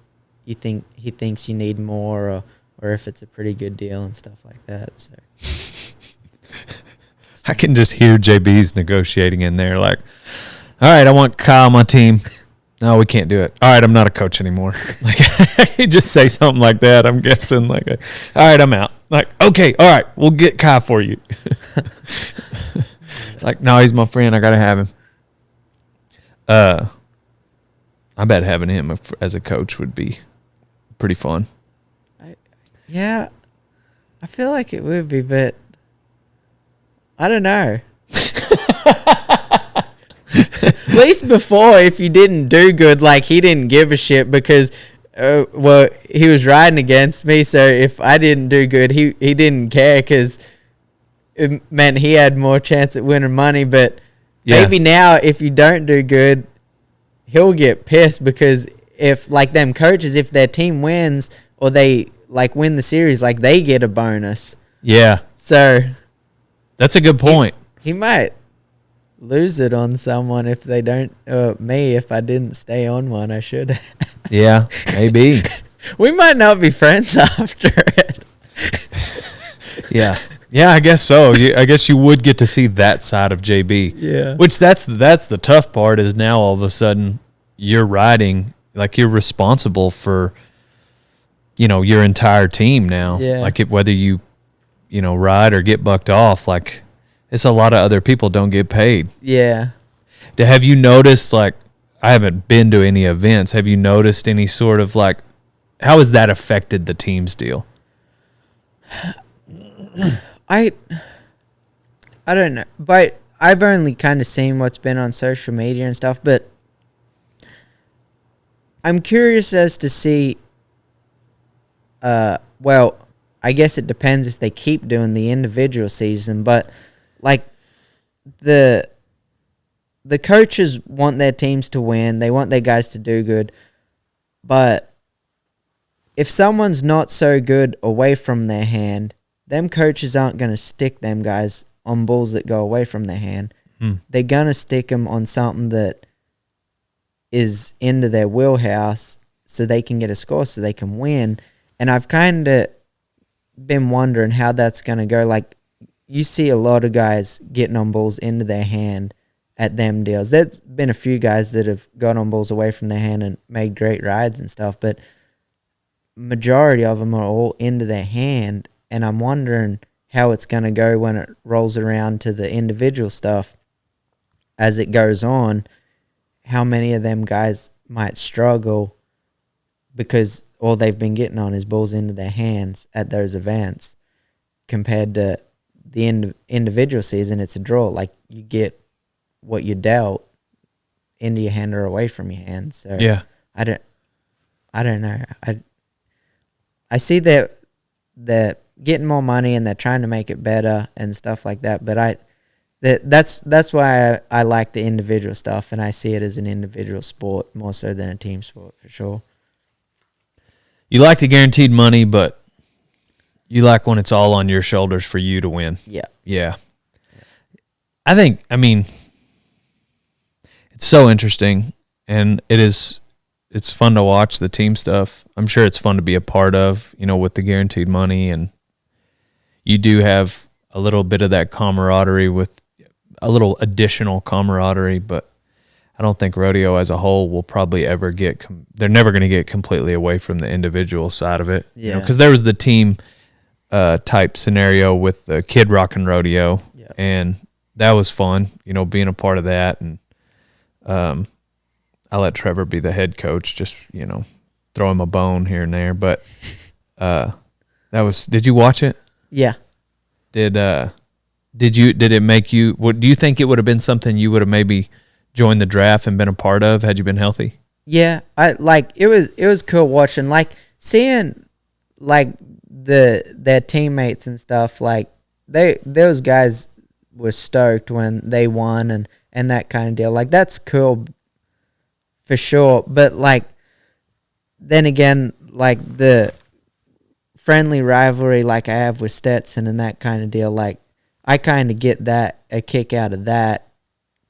Speaker 1: he thinks you need more or if it's a pretty good deal and stuff like that. So
Speaker 3: I can just hear JB's negotiating in there, like, all right, I want Kyle on my team. No, we can't do it. All right, I'm not a coach anymore. Like, he just say something like that, I'm guessing. Like, all right, I'm out. Like, okay, all right, we'll get Kyle for you. It's like, no, he's my friend. I got to have him. I bet having him as a coach would be pretty fun.
Speaker 1: Yeah. I feel like it would be, but I don't know. At least before, if you didn't do good, like, he didn't give a shit because, he was riding against me. So if I didn't do good, he didn't care because it meant he had more chance at winning money. But maybe now, if you don't do good, he'll get pissed because if, like, them coaches, if their team wins or they, like, win the series, like, they get a bonus.
Speaker 3: Yeah.
Speaker 1: So
Speaker 3: that's a good point.
Speaker 1: He might lose it on someone if they don't. Me, if I didn't stay on one, I should.
Speaker 3: Yeah, maybe.
Speaker 1: We might not be friends after it.
Speaker 3: Yeah. Yeah, I guess so. I guess you would get to see that side of JB.
Speaker 1: Yeah.
Speaker 3: Which that's the tough part is now all of a sudden you're riding, like you're responsible for, your entire team now.
Speaker 1: Yeah.
Speaker 3: Like whether you ride or get bucked off, like it's a lot of other people don't get paid.
Speaker 1: Yeah.
Speaker 3: Have you noticed, like, I haven't been to any events. Have you noticed any sort of, like, how has that affected the team's deal?
Speaker 1: I don't know, but I've only kind of seen what's been on social media and stuff, but I'm curious as to see, well, I guess it depends if they keep doing the individual season, but, like, the coaches want their teams to win. They want their guys to do good. But if someone's not so good away from their hand, them coaches aren't going to stick them guys on bulls that go away from their hand. They're going to stick them on something that is into their wheelhouse so they can get a score, so they can win. And I've kind of been wondering how that's going to go. Like, you see a lot of guys getting on bulls into their hand at them deals. There's been a few guys that have got on bulls away from their hand and made great rides and stuff, but majority of them are all into their hand, and I'm wondering how it's going to go when it rolls around to the individual stuff as it goes on. How many of them guys might struggle because all they've been getting on is bulls into their hands at those events compared to the individual season. It's a draw. Like, you get what you dealt into your hand or away from your hand. So
Speaker 3: yeah,
Speaker 1: I don't know. I see that they're getting more money and they're trying to make it better and stuff like that. But that's why I like the individual stuff, and I see it as an individual sport more so than a team sport for sure.
Speaker 3: You like the guaranteed money, but you like when it's all on your shoulders for you to win.
Speaker 1: Yeah.
Speaker 3: Yeah. I mean, it's so interesting, and it's fun to watch the team stuff. I'm sure it's fun to be a part of, with the guaranteed money, and you do have a little bit of that camaraderie with a little additional camaraderie, but I don't think rodeo as a whole will probably ever they're never going to get completely away from the individual side of it.
Speaker 1: Yeah.
Speaker 3: Because there was the team type scenario with the Kid Rockin' Rodeo, and that was fun, being a part of that. And I let Trevor be the head coach, just, throw him a bone here and there. But did you watch it?
Speaker 1: Yeah.
Speaker 3: Did it make you, do you think it would have been something you would have maybe joined the draft and been a part of had you been healthy?
Speaker 1: Yeah. It was cool watching, like, seeing, like, their teammates and stuff. Like, those guys were stoked when they won and that kind of deal. Like, that's cool for sure. But, like, then again, like, the friendly rivalry like I have with Stetson and that kind of deal, like, I kind of get a kick out of that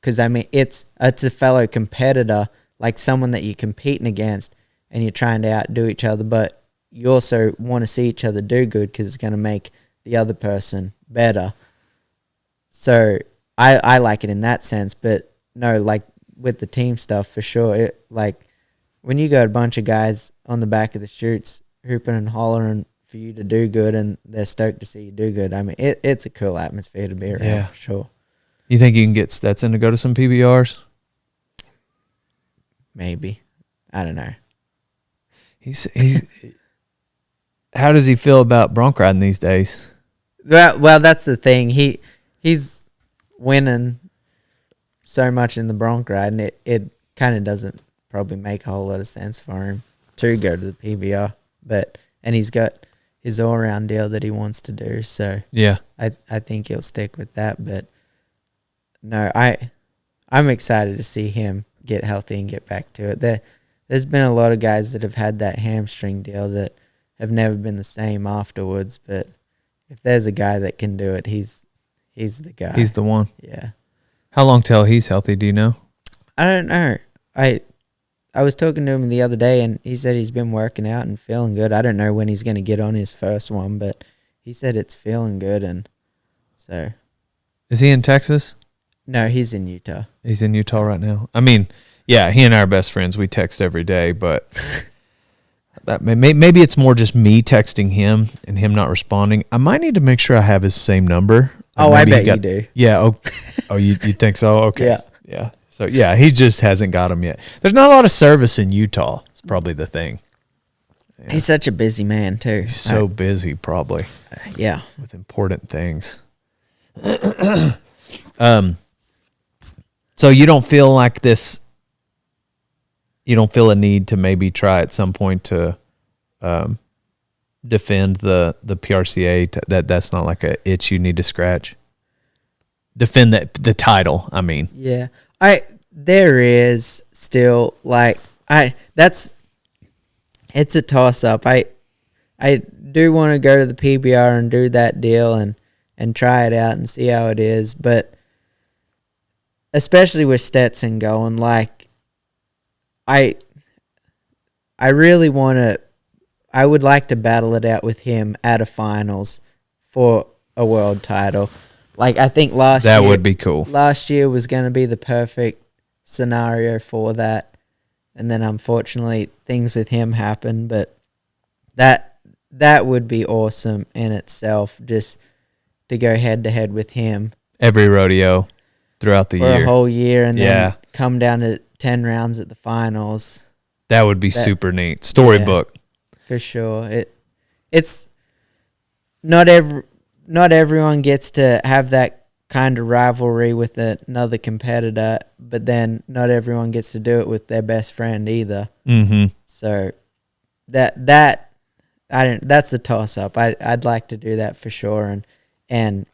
Speaker 1: because, I mean, it's a fellow competitor, like someone that you're competing against and you're trying to outdo each other, but you also want to see each other do good because it's going to make the other person better. So I like it in that sense, but no, like, with the team stuff, for sure, like, when you got a bunch of guys on the back of the chutes hooping and hollering for you to do good and they're stoked to see you do good, I mean, it's a cool atmosphere to be around, for sure.
Speaker 3: You think you can get Stetson to go to some PBRs?
Speaker 1: Maybe. I don't know.
Speaker 3: He's How does he feel about bronc riding these days?
Speaker 1: Well, that's the thing. He's winning so much in the bronc riding. It kind of doesn't probably make a whole lot of sense for him to go to the PBR, and he's got his all-around deal that he wants to do. So
Speaker 3: Yeah.
Speaker 1: I think he'll stick with that. But no, I'm excited to see him get healthy and get back to it. There's been a lot of guys that have had that hamstring deal that have never been the same afterwards. But if there's a guy that can do it, he's the guy.
Speaker 3: He's the one.
Speaker 1: Yeah.
Speaker 3: How long till he's healthy, do you know?
Speaker 1: I don't know. I was talking to him the other day, and he said he's been working out and feeling good. I don't know when he's going to get on his first one, but he said it's feeling good, and so.
Speaker 3: Is he in Texas?
Speaker 1: No, he's in Utah.
Speaker 3: He's in Utah right now. I mean, yeah, he and I are best friends. We text every day, but maybe it's more just me texting him and him not responding. I might need to make sure I have his same number.
Speaker 1: I bet you do.
Speaker 3: Yeah. Oh, you think so? Okay.
Speaker 1: Yeah.
Speaker 3: Yeah. So, yeah, he just hasn't got him yet. There's not a lot of service in Utah. It's probably the thing.
Speaker 1: Yeah. He's such a busy man, too.
Speaker 3: He's so busy, probably.
Speaker 1: Yeah.
Speaker 3: With important things. So you don't feel like this, you don't feel a need to maybe try at some point to defend the PRCA, that's not like a itch you need to scratch? Defend the title, I mean.
Speaker 1: Yeah. There is still, it's a toss-up. I do want to go to the PBR and do that deal and try it out and see how it is, but especially with Stetson going, I really want to, I would like to battle it out with him at a finals for a world title. I think
Speaker 3: that would be cool.
Speaker 1: Last year was going to be the perfect scenario for that, and then unfortunately things with him happened, but that would be awesome in itself, just to go head-to-head with him.
Speaker 3: Every rodeo throughout the year.
Speaker 1: For a whole year, and then come down to 10 rounds at the finals.
Speaker 3: That would be super neat. Storybook.
Speaker 1: Yeah, for sure. It's not everyone gets to have that kind of rivalry with another competitor, but then not everyone gets to do it with their best friend either.
Speaker 3: Mm-hmm.
Speaker 1: So that's the toss-up. I'd like to do that for sure, and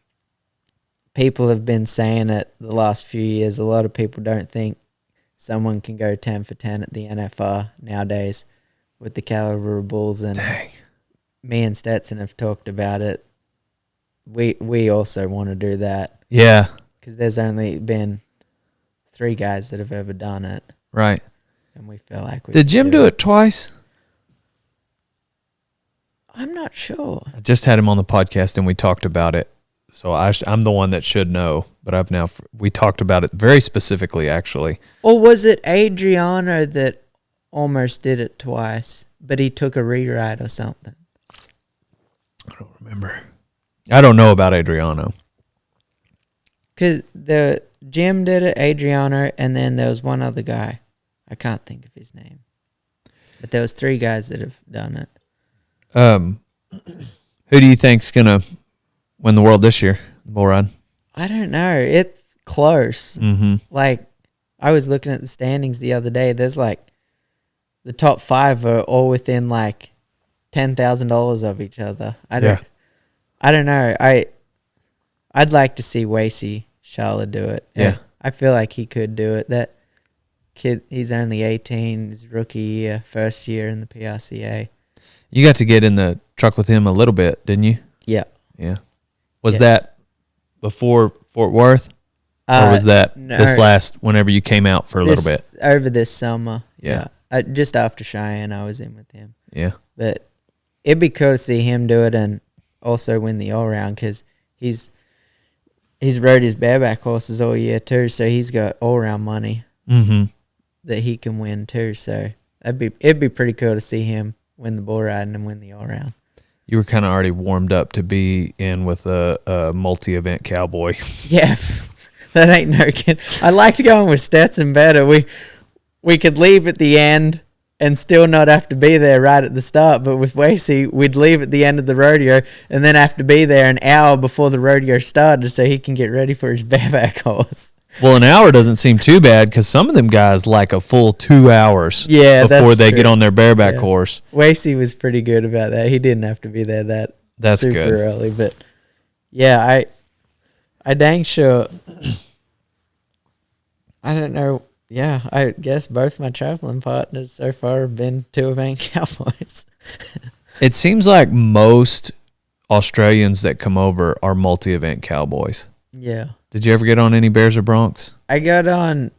Speaker 1: people have been saying it the last few years. A lot of people don't think someone can go 10 for 10 at the NFR nowadays with the caliber of bulls, and
Speaker 3: Dang.
Speaker 1: Me and Stetson have talked about it. We also want to do that.
Speaker 3: Yeah.
Speaker 1: Because there's only been 3 guys that have ever done it.
Speaker 3: Right.
Speaker 1: And we feel like we
Speaker 3: Did Jim do it twice?
Speaker 1: I'm not sure.
Speaker 3: I just had him on the podcast and we talked about it. So I'm the one that should know, but we talked about it very specifically, actually.
Speaker 1: Or was it Adriano that almost did it twice, but he took a rewrite or something?
Speaker 3: I don't remember. I don't know about Adriano.
Speaker 1: Because Jim did it, Adriano, and then there was one other guy. I can't think of his name. But there was 3 guys that have done it.
Speaker 3: Who do you think's going to win the world this year, bull ride?
Speaker 1: I don't know. It's close.
Speaker 3: Mm-hmm.
Speaker 1: I was looking at the standings the other day. There's the top 5 are all within $10,000 of each other. I don't know. I'd like to see Wasey Charlotte do it.
Speaker 3: Yeah.
Speaker 1: I feel like he could do it. That kid, he's only 18, his rookie year, first year in the PRCA.
Speaker 3: You got to get in the truck with him a little bit, didn't you?
Speaker 1: Yeah.
Speaker 3: Yeah. Was that before Fort Worth? Or was that whenever you came out for a little bit?
Speaker 1: Over this summer.
Speaker 3: Yeah.
Speaker 1: Just after Cheyenne, I was in with him.
Speaker 3: Yeah.
Speaker 1: But it'd be cool to see him do it and also win the all-round, because he's rode his bareback horses all year too, so he's got all-round money that he can win too. So it'd be pretty cool to see him win the bull riding and win the all-round.
Speaker 3: You were kind of already warmed up to be in with a multi-event cowboy.
Speaker 1: Yeah, that ain't no kid. I liked going with Stetson better. We could leave at the end and still not have to be there right at the start. But with Wasey, we'd leave at the end of the rodeo and then have to be there an hour before the rodeo started so he can get ready for his bareback horse.
Speaker 3: Well, an hour doesn't seem too bad because some of them guys like a full 2 hours before they get on their bareback horse.
Speaker 1: Wasey was pretty good about that. He didn't have to be there that's super good. Early. But, yeah, I dang sure. I don't know. Yeah, I guess both my traveling partners so far have been 2 event cowboys.
Speaker 3: It seems like most Australians that come over are multi-event cowboys.
Speaker 1: Yeah.
Speaker 3: Did you ever get on any bears or broncs?
Speaker 1: I got on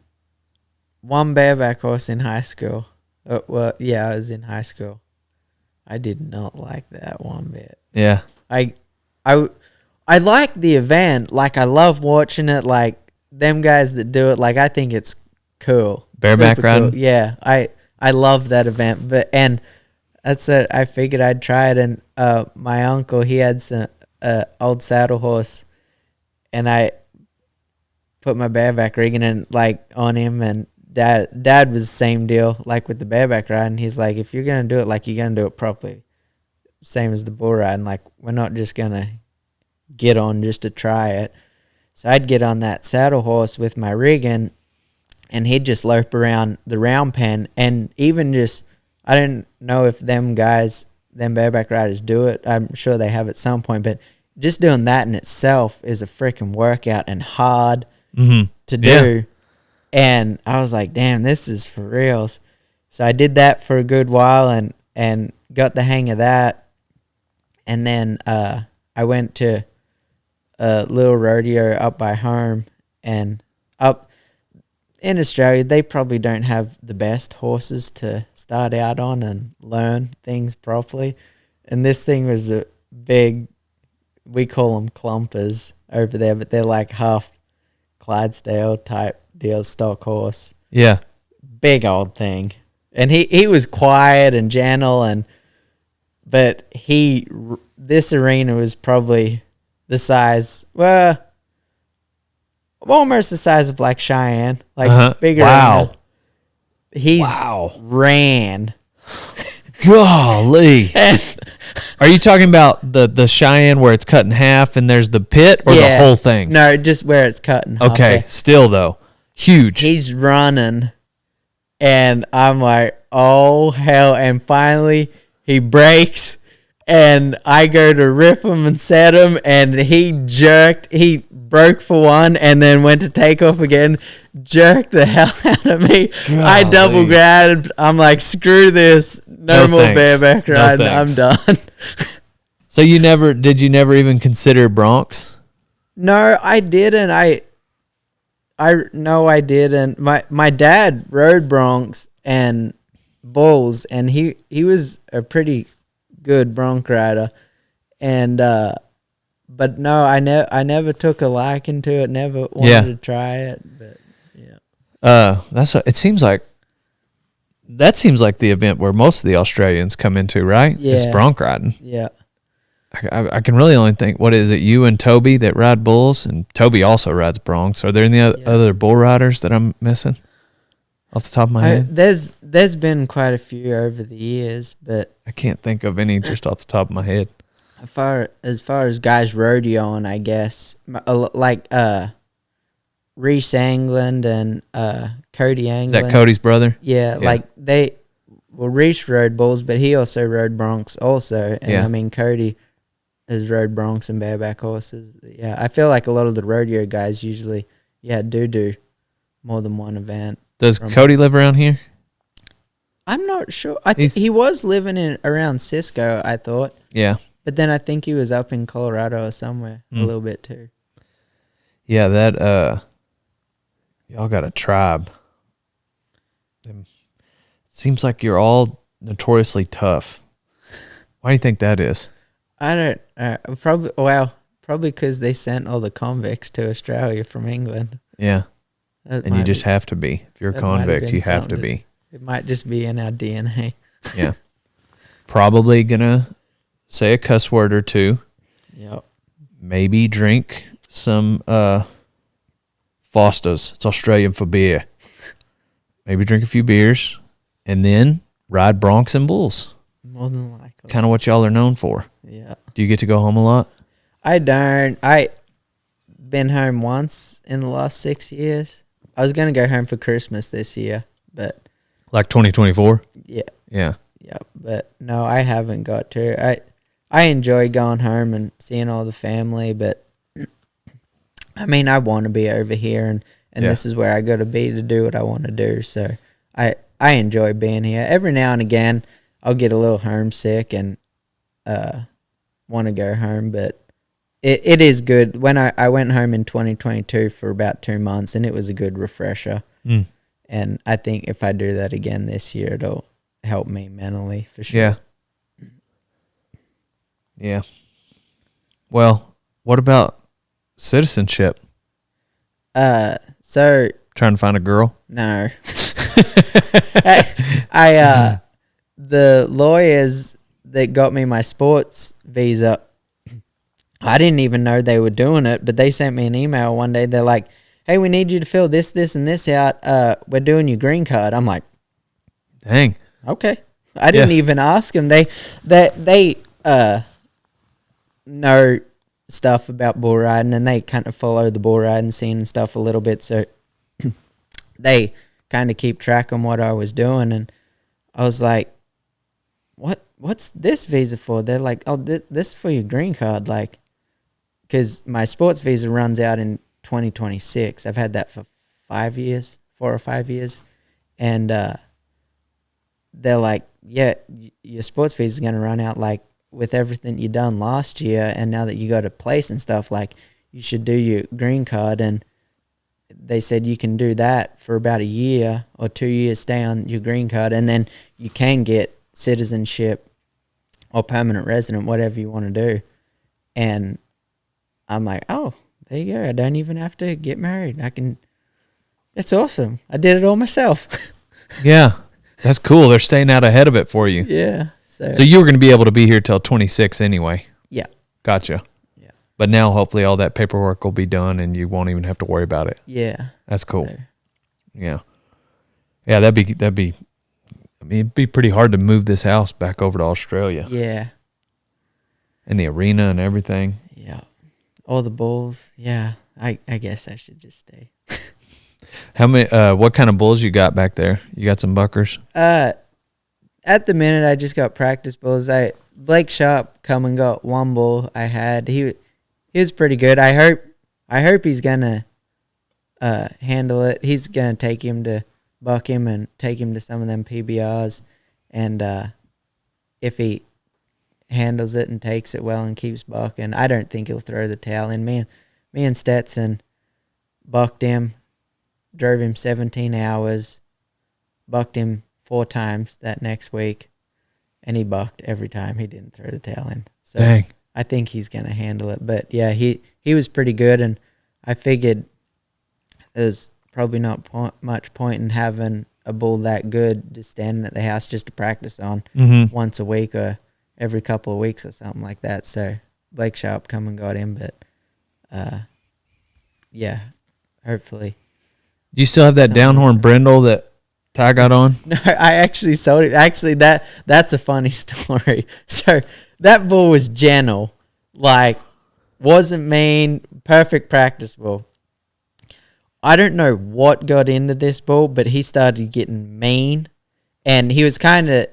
Speaker 1: one bareback horse in high school. I was in high school. I did not like that one bit.
Speaker 3: Yeah.
Speaker 1: I like the event. Like, I love watching it. Like, them guys that do it, like, I think it's cool.
Speaker 3: Bareback riding?
Speaker 1: Cool. Yeah. I love that event. And that's it. I figured I'd try it. And my uncle, he had some old saddle horse, and I put my bareback rigging and like on him, and dad was the same deal, like with the bareback riding. He's like, if you're gonna do it, like, you're gonna do it properly, same as the bull riding. Like, we're not just gonna get on just to try it. So I'd get on that saddle horse with my rigging, and he'd just lope around the round pen. And even just, I don't know if them bareback riders do it. I'm sure they have at some point, but just doing that in itself is a freaking workout and hard to do. Yeah. And I was like, damn, this is for reals. So I did that for a good while and got the hang of that. And then I went to a little rodeo up by home, and up in Australia, they probably don't have the best horses to start out on and learn things properly. And this thing was a big, we call them clumpers over there, but they're like half Clydesdale type deal, stock horse.
Speaker 3: Yeah. Big
Speaker 1: old thing. And he was quiet and gentle, but this arena was probably the size, well, almost the size of like Cheyenne, like bigger.
Speaker 3: Wow.
Speaker 1: He's ran.
Speaker 3: Golly. Are you talking about the Cheyenne where it's cut in half and there's the pit, or the whole thing?
Speaker 1: No, just where it's cut in half.
Speaker 3: Okay, still though. Huge.
Speaker 1: He's running, and I'm like, oh, hell. And finally, he breaks, and I go to rip him and set him, and he jerked. He broke for one and then went to take off again, jerked the hell out of me. Golly. I double grabbed. I'm like, screw this. No more thanks. Bareback riding. No, I'm done.
Speaker 3: So did you never even consider broncs?
Speaker 1: No, I didn't. I didn't. My dad rode broncs and bulls, and he was a pretty good bronc rider, and but no, I never took a liking to it. Never wanted to try it. But yeah,
Speaker 3: it seems like that seems like the event where most of the Australians come into, right?
Speaker 1: Yeah,
Speaker 3: it's bronc riding.
Speaker 1: Yeah.
Speaker 3: I can really only think, what is it, you and Toby that ride bulls, and Toby also rides broncs. Are there any other bull riders that I'm missing off the top of my head?
Speaker 1: There's been quite a few over the years, but
Speaker 3: I can't think of any just off the top of my head.
Speaker 1: As far as guys rodeoing, I guess, like Reese England and Cody England.
Speaker 3: Is that Cody's brother?
Speaker 1: Yeah, like Reese rode bulls, but he also rode broncs also. And I mean, Cody has rode broncs and bareback horses. Yeah, I feel like a lot of the rodeo guys usually, do more than one event.
Speaker 3: Does Cody live around here?
Speaker 1: I'm not sure. I think he was living around Cisco, I thought.
Speaker 3: Yeah.
Speaker 1: But then I think he was up in Colorado or somewhere a little bit too.
Speaker 3: Yeah, that y'all got a tribe. Seems like you're all notoriously tough. Why do you think that is?
Speaker 1: I don't probably because they sent all the convicts to Australia from England.
Speaker 3: Yeah. And you just have to be. If you're a convict, you have to be.
Speaker 1: It might just be in our DNA.
Speaker 3: Yeah. Probably gonna say a cuss word or two.
Speaker 1: Yep.
Speaker 3: Maybe drink some Foster's. It's Australian for beer. Maybe drink a few beers. And then ride broncs and bulls.
Speaker 1: More than likely.
Speaker 3: Kind of what y'all are known for.
Speaker 1: Yeah.
Speaker 3: Do you get to go home a lot?
Speaker 1: I don't. I been home once in the last 6 years. I was gonna go home for Christmas this year, but
Speaker 3: Like 2024?
Speaker 1: yeah,
Speaker 3: Yeah.
Speaker 1: but no, I haven't got to. I enjoy going home and seeing all the family, but I mean, I want to be over here, and this is where I got to be to do what I want to do. So I enjoy being here. Every now and again, I'll get a little homesick and want to go home, but it is good. When I went home in 2022 for about 2 months, and it was a good refresher.
Speaker 3: Mm.
Speaker 1: And I think if I do that again this year, it'll help me mentally for sure.
Speaker 3: Yeah. Yeah. Well, what about citizenship?
Speaker 1: So
Speaker 3: Trying to find a girl?
Speaker 1: no, the lawyers that got me my sports visa, I didn't even know they were doing it, but they sent me an email one day. They're like, "Hey, we need you to fill this, and this out. We're doing your green card." I'm like,
Speaker 3: Dang.
Speaker 1: okay. I didn't even ask them. They know stuff about bull riding, and they kind of follow the bull riding scene and stuff a little bit, so they kind of keep track on what I was doing. And I was like, what's this visa for? They're like, oh, this is for your green card, like, because my sports visa runs out in 2026. I've had that for 4 or 5 years, and they're like, yeah, your sports visa is going to run out, like, with everything you done last year, and now that you got a place and stuff, like, you should do your green card. And they said you can do that for about a year or 2 years, stay on your green card, and then you can get citizenship or permanent resident, whatever you want to do. And I'm like, oh, there you go. I don't even have to get married. It's awesome. I did it all myself.
Speaker 3: Yeah. That's cool. They're staying out ahead of it for you.
Speaker 1: Yeah.
Speaker 3: So you were going to be able to be here till 26 anyway.
Speaker 1: Yeah.
Speaker 3: Gotcha.
Speaker 1: Yeah.
Speaker 3: But now hopefully all that paperwork will be done and you won't even have to worry about it.
Speaker 1: Yeah.
Speaker 3: That's cool.
Speaker 1: So,
Speaker 3: Yeah. Yeah, that'd be I mean, it'd be pretty hard to move this house back over to Australia.
Speaker 1: yeah.
Speaker 3: And the arena and everything.
Speaker 1: Yeah. All the bulls. Yeah. I guess I should just stay.
Speaker 3: How many what kind of bulls you got back there? You got some buckers?
Speaker 1: At the minute, I just got practice bulls. Blake Sharp come and got one bull I had. He was pretty good. I hope he's gonna handle it. He's gonna take him to buck him and take him to some of them PBRs. And if he handles it and takes it well and keeps bucking, I don't think he'll throw the towel in. Me and Stetson bucked him, drove him 17 hours, bucked him 4 times that next week, and he bucked every time. He didn't throw the towel in. So
Speaker 3: Dang.
Speaker 1: I think he's going to handle it. But, yeah, he was pretty good, and I figured there's probably not much point in having a bull that good just standing at the house just to practice on once a week or every couple of weeks or something like that. So Blake Sharp come and got him, but, yeah, hopefully.
Speaker 3: Do you still have that downhorn brindle that Ty got on?
Speaker 1: No, I actually sold it. Actually, that's a funny story. So that bull was gentle, like wasn't mean, perfect practice bull. I don't know what got into this bull, but he started getting mean, and he was kind of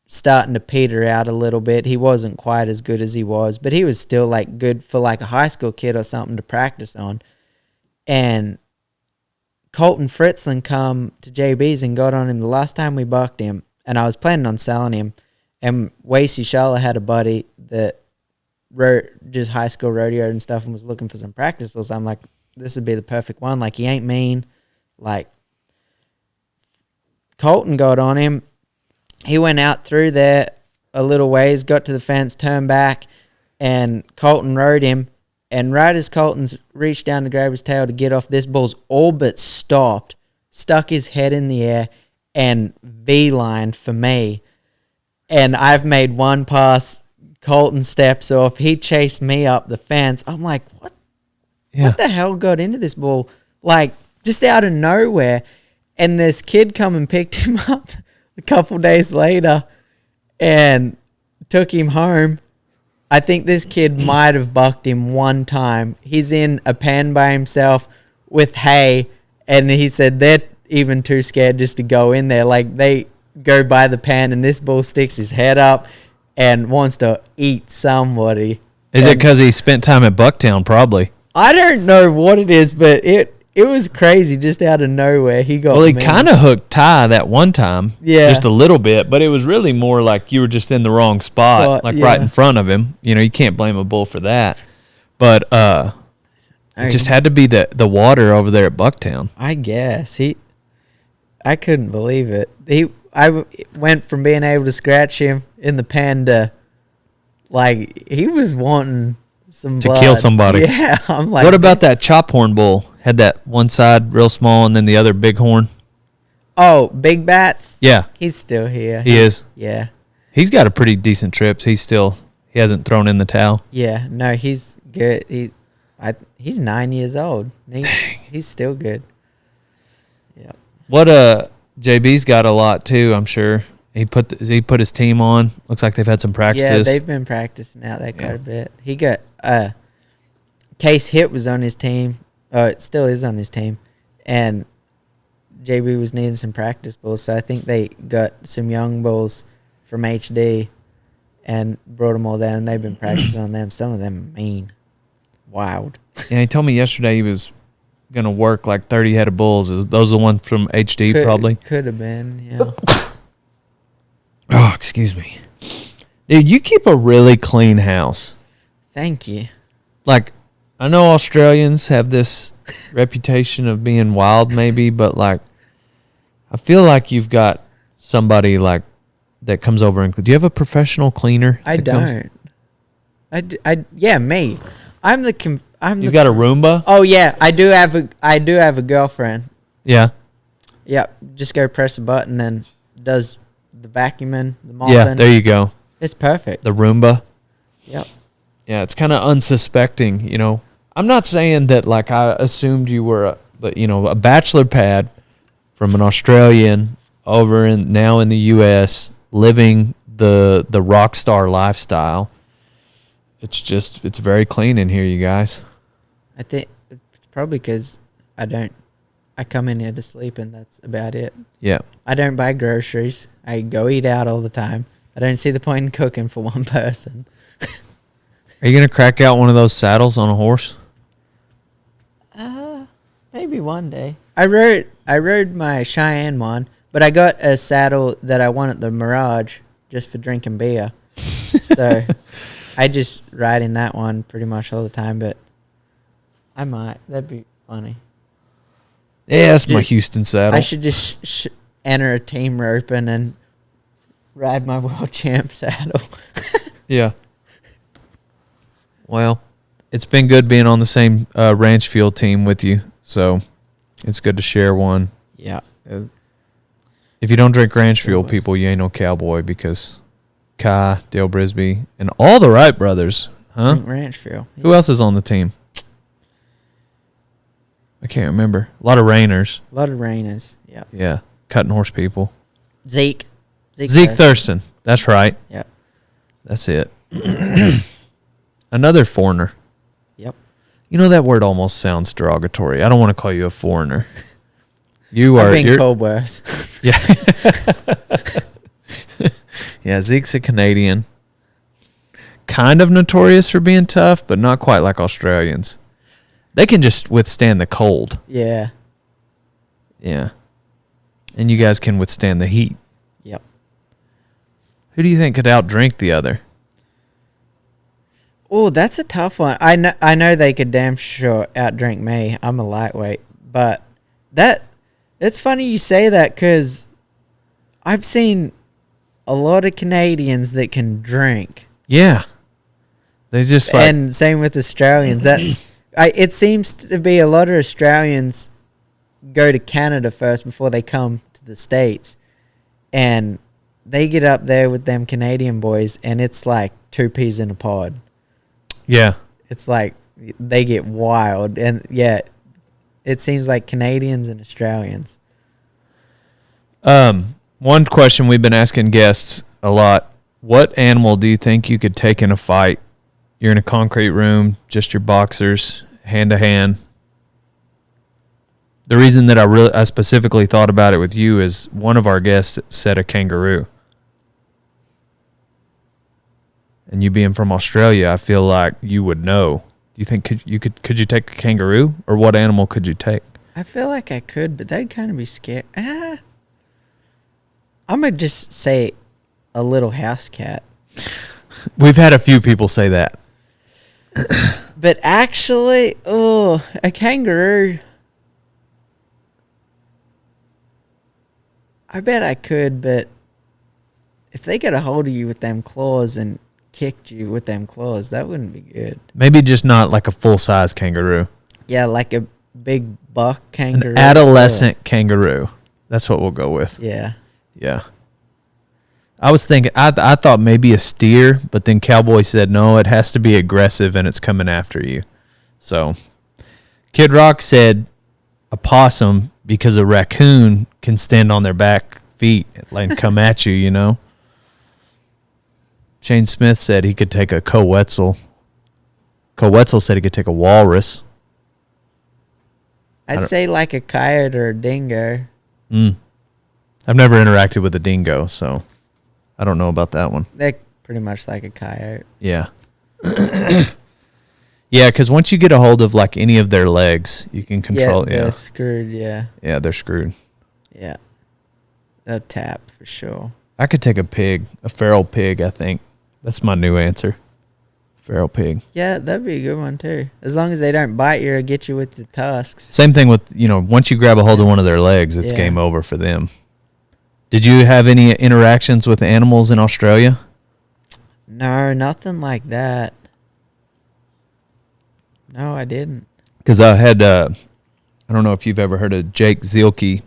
Speaker 1: starting to peter out a little bit. He wasn't quite as good as he was, but he was still like good for like a high school kid or something to practice on. And Colton Fritzland come to JB's and got on him the last time we bucked him, and I was planning on selling him. And Wasey Shala had a buddy that just high school rodeo and stuff and was looking for some practice bulls. I'm like, this would be the perfect one. Like, he ain't mean. Like, Colton got on him. He went out through there a little ways, got to the fence, turned back, and Colton rode him. And right as Colton's reached down to grab his tail to get off, this bull's all but stopped, stuck his head in the air, and V-lined for me. And I've made one pass. Colton steps off. He chased me up the fence. I'm like, what?
Speaker 3: Yeah.
Speaker 1: What the hell got into this bull? Like, just out of nowhere. And this kid come and picked him up a couple days later and took him home. I think this kid might have bucked him one time. He's in a pen by himself with hay, and he said they're even too scared just to go in there. Like, they go by the pen, and this bull sticks his head up and wants to eat somebody.
Speaker 3: Is it because he spent time at Bucktown? Probably.
Speaker 1: I don't know what it is, but it was crazy just out of nowhere. He got
Speaker 3: Well, he kind of hooked Ty that one time.
Speaker 1: Yeah.
Speaker 3: Just a little bit, but it was really more like you were just in the wrong spot, like right in front of him. You know, you can't blame a bull for that. But it just had to be the water over there at Bucktown.
Speaker 1: I guess. I couldn't believe it. I went from being able to scratch him in the pen to, like, he was wanting some blood.
Speaker 3: To kill somebody.
Speaker 1: Yeah, I'm like.
Speaker 3: What about that chop horn bull? Had that one side real small and then the other big horn?
Speaker 1: Oh, Big Bats?
Speaker 3: Yeah.
Speaker 1: He's still here.
Speaker 3: He is?
Speaker 1: Yeah.
Speaker 3: He's got a pretty decent trips. He hasn't thrown in the towel.
Speaker 1: Yeah, no, he's good. He's 9 years old. He's still good. Yeah.
Speaker 3: What JB's got a lot too, I'm sure. He put his team on. Looks like they've had some practices.
Speaker 1: Yeah, they've been practicing out there quite a bit. He got Case Hit was on his team. It still is on his team, and JB was needing some practice bulls, so I think they got some young bulls from HD and brought them all down, and they've been practicing on them. Some of them are mean. Wild.
Speaker 3: Yeah, he told me yesterday he was going to work like 30 head of bulls. Those are the ones from HD probably?
Speaker 1: Could have been, yeah.
Speaker 3: Oh, excuse me. Dude, you keep a really clean house.
Speaker 1: Thank you.
Speaker 3: Like, I know Australians have this reputation of being wild maybe, but like, I feel like you've got somebody like that comes over and... Do you have a professional cleaner?
Speaker 1: I don't. Yeah, me.
Speaker 3: You've got a Roomba?
Speaker 1: Oh yeah, I do have a girlfriend.
Speaker 3: Yeah.
Speaker 1: Yep. Just go press a button and does the vacuuming, the mopping.
Speaker 3: Yeah, there you go.
Speaker 1: It's perfect.
Speaker 3: The Roomba.
Speaker 1: Yep.
Speaker 3: Yeah, it's kind of unsuspecting, you know. I'm not saying that like I assumed you were a bachelor pad from an Australian now in the US living the rock star lifestyle. It's very clean in here, you guys.
Speaker 1: I think it's probably because I come in here to sleep and that's about it.
Speaker 3: Yeah.
Speaker 1: I don't buy groceries. I go eat out all the time. I don't see the point in cooking for one person.
Speaker 3: Are you going to crack out one of those saddles on a horse?
Speaker 1: Maybe one day. I rode my Cheyenne one, but I got a saddle that I won at the Mirage just for drinking beer. So I just ride in that one pretty much all the time, but I might. That'd be funny.
Speaker 3: Yeah, that's my Houston saddle.
Speaker 1: I should just enter a team roping and ride my world champ saddle.
Speaker 3: Yeah. Well, it's been good being on the same ranch field team with you, so it's good to share one.
Speaker 1: Yeah.
Speaker 3: If you don't drink ranch fuel, people, you ain't no cowboy, because Kai, Dale Brisby, and all the Wright brothers, huh?
Speaker 1: Drink ranch fuel. Yeah.
Speaker 3: Who else is on the team? I can't remember. A lot of Rainers.
Speaker 1: A lot of Rainers. Yeah.
Speaker 3: Yeah. Cutting horse people.
Speaker 1: Zeke
Speaker 3: Thurston. That's right.
Speaker 1: Yeah.
Speaker 3: That's it. Another foreigner.
Speaker 1: Yep.
Speaker 3: You know, that word almost sounds derogatory. I don't want to call you a foreigner.
Speaker 1: I've been called worse.
Speaker 3: Yeah. Yeah, Zeke's a Canadian. Kind of notorious for being tough, but not quite like Australians. They can just withstand the cold.
Speaker 1: Yeah.
Speaker 3: Yeah. And you guys can withstand the heat.
Speaker 1: Yep.
Speaker 3: Who do you think could outdrink the other?
Speaker 1: Oh, that's a tough one. I know they could damn sure outdrink me. I'm a lightweight, but it's funny you say that, because I've seen a lot of Canadians that can drink.
Speaker 3: Yeah, they just like,
Speaker 1: and same with Australians. It seems to be a lot of Australians go to Canada first before they come to the States, and they get up there with them Canadian boys, and it's like two peas in a pod.
Speaker 3: yeah,
Speaker 1: It's like they get wild, and yeah, it seems like Canadians and Australians.
Speaker 3: One question we've been asking guests a lot: what animal do you think you could take in a fight? You're in a concrete room, just your boxers, hand to hand. The reason that I specifically thought about it with you is one of our guests said a kangaroo. And you being from Australia, I feel like you would know. Do you think could you take a kangaroo, or what animal could you take?
Speaker 1: I feel like I could, but that'd kind of be scary. I'm gonna just say a little house cat.
Speaker 3: We've had a few people say that.
Speaker 1: But actually, a kangaroo. I bet I could, but if they got a hold of you with them claws and kicked you with them claws, that wouldn't be good.
Speaker 3: Maybe just not like a full-size kangaroo.
Speaker 1: Yeah, like a big buck kangaroo.
Speaker 3: An adolescent kangaroo. That's what we'll go with.
Speaker 1: Yeah.
Speaker 3: Yeah. I was thinking, I thought maybe a steer, but then Cowboy said, no, it has to be aggressive and it's coming after you. So, Kid Rock said a possum because a raccoon can stand on their back feet and come at you, you know. Shane Smith said he could take a Coetzel. Coetzel said he could take a walrus.
Speaker 1: I'd say like a coyote or a dingo.
Speaker 3: I've never interacted with a dingo, so I don't know about that one.
Speaker 1: They're pretty much like a coyote.
Speaker 3: Yeah. Yeah, because once you get a hold of like any of their legs, you can control.
Speaker 1: Yeah, they're screwed. Yeah.
Speaker 3: Yeah, they're screwed.
Speaker 1: Yeah. They'll tap for sure.
Speaker 3: I could take a pig, a feral pig. I think that's my new answer. Feral pig.
Speaker 1: Yeah, that'd be a good one too. As long as they don't bite you or get you with the tusks.
Speaker 3: Same thing with, once you grab a hold of one of their legs, it's game over for them. Did you have any interactions with animals in Australia?
Speaker 1: No, nothing like that. No, I didn't.
Speaker 3: Because I had, I don't know if you've ever heard of Jake Zielke.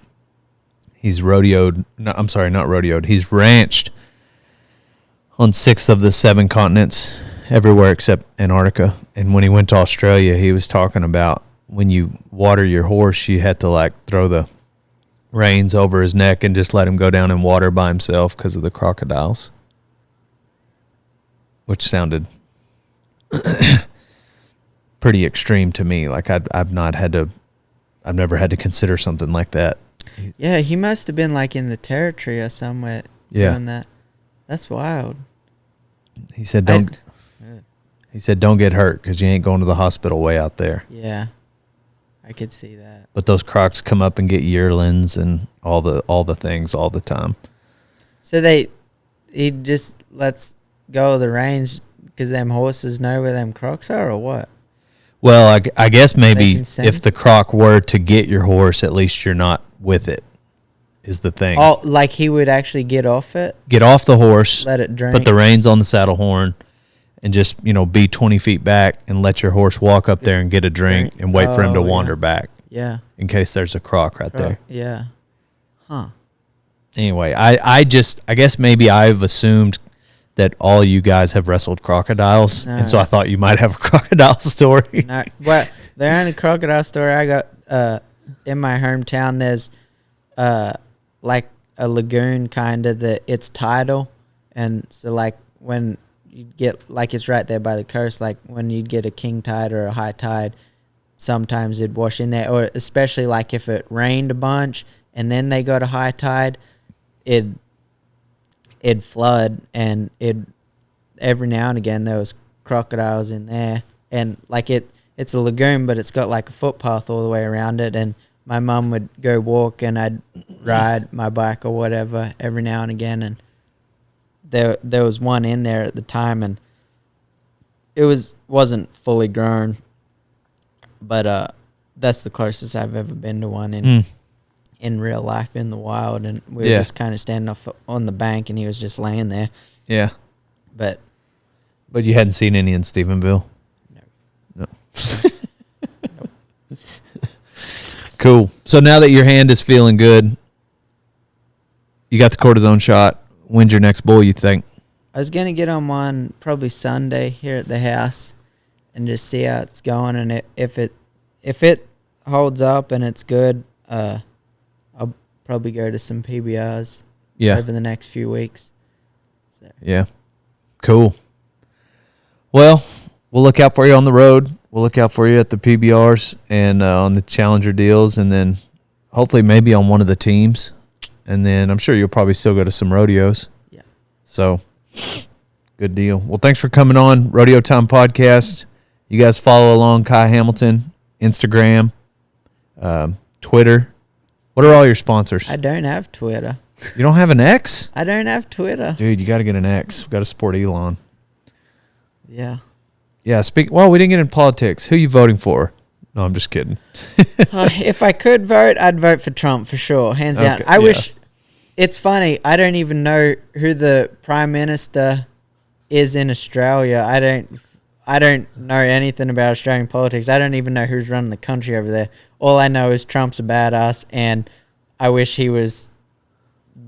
Speaker 3: He's rodeoed. No, I'm sorry, not rodeoed. He's ranched on 6 of the 7 continents, everywhere except Antarctica. And when he went to Australia, he was talking about when you water your horse, you had to like throw the reins over his neck and just let him go down in water by himself because of the crocodiles, which sounded pretty extreme to me. Like I've never had to consider something like that.
Speaker 1: Yeah, he must have been like in the territory or somewhere doing that. That's wild.
Speaker 3: He said don't get hurt because you ain't going to the hospital way out there.
Speaker 1: Yeah, I could see that.
Speaker 3: But those crocs come up and get yearlings and all the things all the time.
Speaker 1: So he just lets go of the reins because them horses know where them crocs are, or what?
Speaker 3: Well, I guess maybe if the croc were to get your horse, at least you're not with it, is the thing.
Speaker 1: Oh, like he would actually get off it?
Speaker 3: Get off the horse.
Speaker 1: Let it drink.
Speaker 3: Put the reins on the saddle horn and just, be 20 feet back and let your horse walk up there and get a drink and wait for him to wander back.
Speaker 1: Yeah.
Speaker 3: In case there's a croc right there.
Speaker 1: Yeah. Huh.
Speaker 3: Anyway, I guess maybe I've assumed that all you guys have wrestled crocodiles, and so I thought you might have a crocodile story.
Speaker 1: No, well, the only crocodile story I got in my hometown, there's like a lagoon kind of that it's tidal, and so like when you get like it's right there by the coast, like when you'd get a king tide or a high tide, sometimes it'd wash in there, or especially like if it rained a bunch and then they got a high tide, it'd flood, and every now and again there was crocodiles in there, and like it's a lagoon, but it's got like a footpath all the way around it, and my mum would go walk and I'd ride my bike or whatever every now and again, and there was one in there at the time, and it wasn't fully grown, but that's the closest I've ever been to one in real life in the wild, and we were just kind of standing off on the bank, and he was just laying there. Yeah. But
Speaker 3: you hadn't seen any in Stephenville? No. Cool. So now that your hand is feeling good, you got the cortisone shot. When's your next bull, you think?
Speaker 1: I was going to get on one probably Sunday here at the house and just see how it's going, and if it holds up and it's good, I'll probably go to some PBRs. over the next few weeks. So.
Speaker 3: Yeah. Cool. Well, we'll look out for you on the road. We'll look out for you at the PBRs and on the Challenger deals, and then hopefully maybe on one of the teams. And then I'm sure you'll probably still go to some rodeos.
Speaker 1: Yeah.
Speaker 3: So, good deal. Well, thanks for coming on Rodeo Time Podcast. You guys follow along Kai Hamilton, Instagram, Twitter. What are all your sponsors?
Speaker 1: I don't have Twitter.
Speaker 3: You don't have an X?
Speaker 1: I don't have Twitter.
Speaker 3: Dude, you got to get an X. We got to support Elon.
Speaker 1: Yeah.
Speaker 3: Yeah, we didn't get in politics. Who are you voting for? No, I'm just kidding.
Speaker 1: If I could vote, I'd vote for Trump for sure, hands down. I wish. It's funny. I don't even know who the Prime Minister is in Australia. I don't know anything about Australian politics. I don't even know who's running the country over there. All I know is Trump's a badass, and I wish he was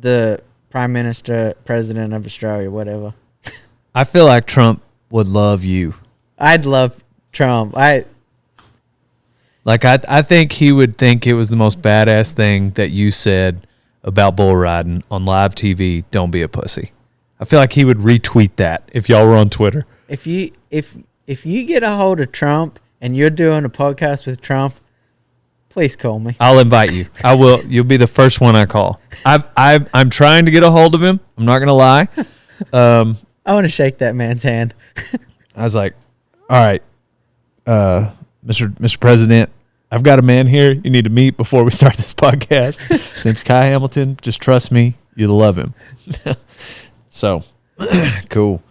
Speaker 1: the Prime Minister, President of Australia, whatever.
Speaker 3: I feel like Trump would love you.
Speaker 1: I'd love Trump.
Speaker 3: I think he would think it was the most badass thing that you said about bull riding on live TV. Don't be a pussy. I feel like he would retweet that if y'all were on Twitter.
Speaker 1: If you get a hold of Trump and you're doing a podcast with Trump, please call me.
Speaker 3: I'll invite you. I will. You'll be the first one I call. I'm trying to get a hold of him. I'm not gonna lie.
Speaker 1: I want to shake that man's hand.
Speaker 3: I was like, all right, Mr. President, I've got a man here you need to meet before we start this podcast. His name's Kai Hamilton. Just trust me. You'll love him. So, cool.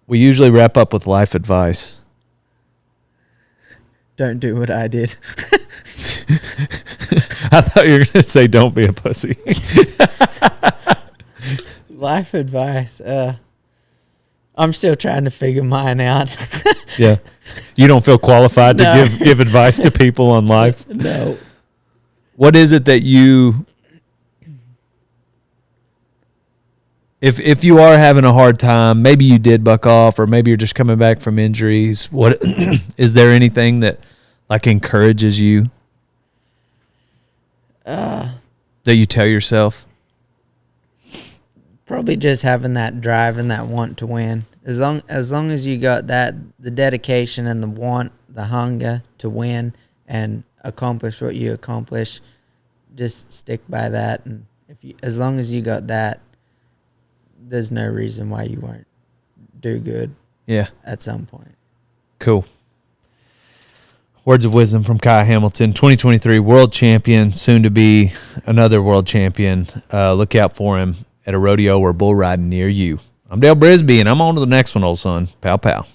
Speaker 3: We usually wrap up with life advice.
Speaker 1: Don't do what I did.
Speaker 3: I thought you were going to say don't be a pussy.
Speaker 1: Life advice. I'm still trying to figure mine out.
Speaker 3: Yeah. You don't feel qualified to give advice to people on life?
Speaker 1: No.
Speaker 3: What is it that you... If you are having a hard time, maybe you did buck off, or maybe you're just coming back from injuries, what is there anything that like encourages you that you tell yourself?
Speaker 1: Probably just having that drive and that want to win. As long as you got that, the dedication and the want, the hunger to win and accomplish what you accomplish, just stick by that. And as long as you got that, there's no reason why you won't do good.
Speaker 3: Yeah.
Speaker 1: At some point.
Speaker 3: Cool. Words of wisdom from Kai Hamilton, 2023 world champion, soon to be another world champion. Look out for him at a rodeo or bull riding near you. I'm Dale Brisby, and I'm on to the next one, old son. Pow, pow.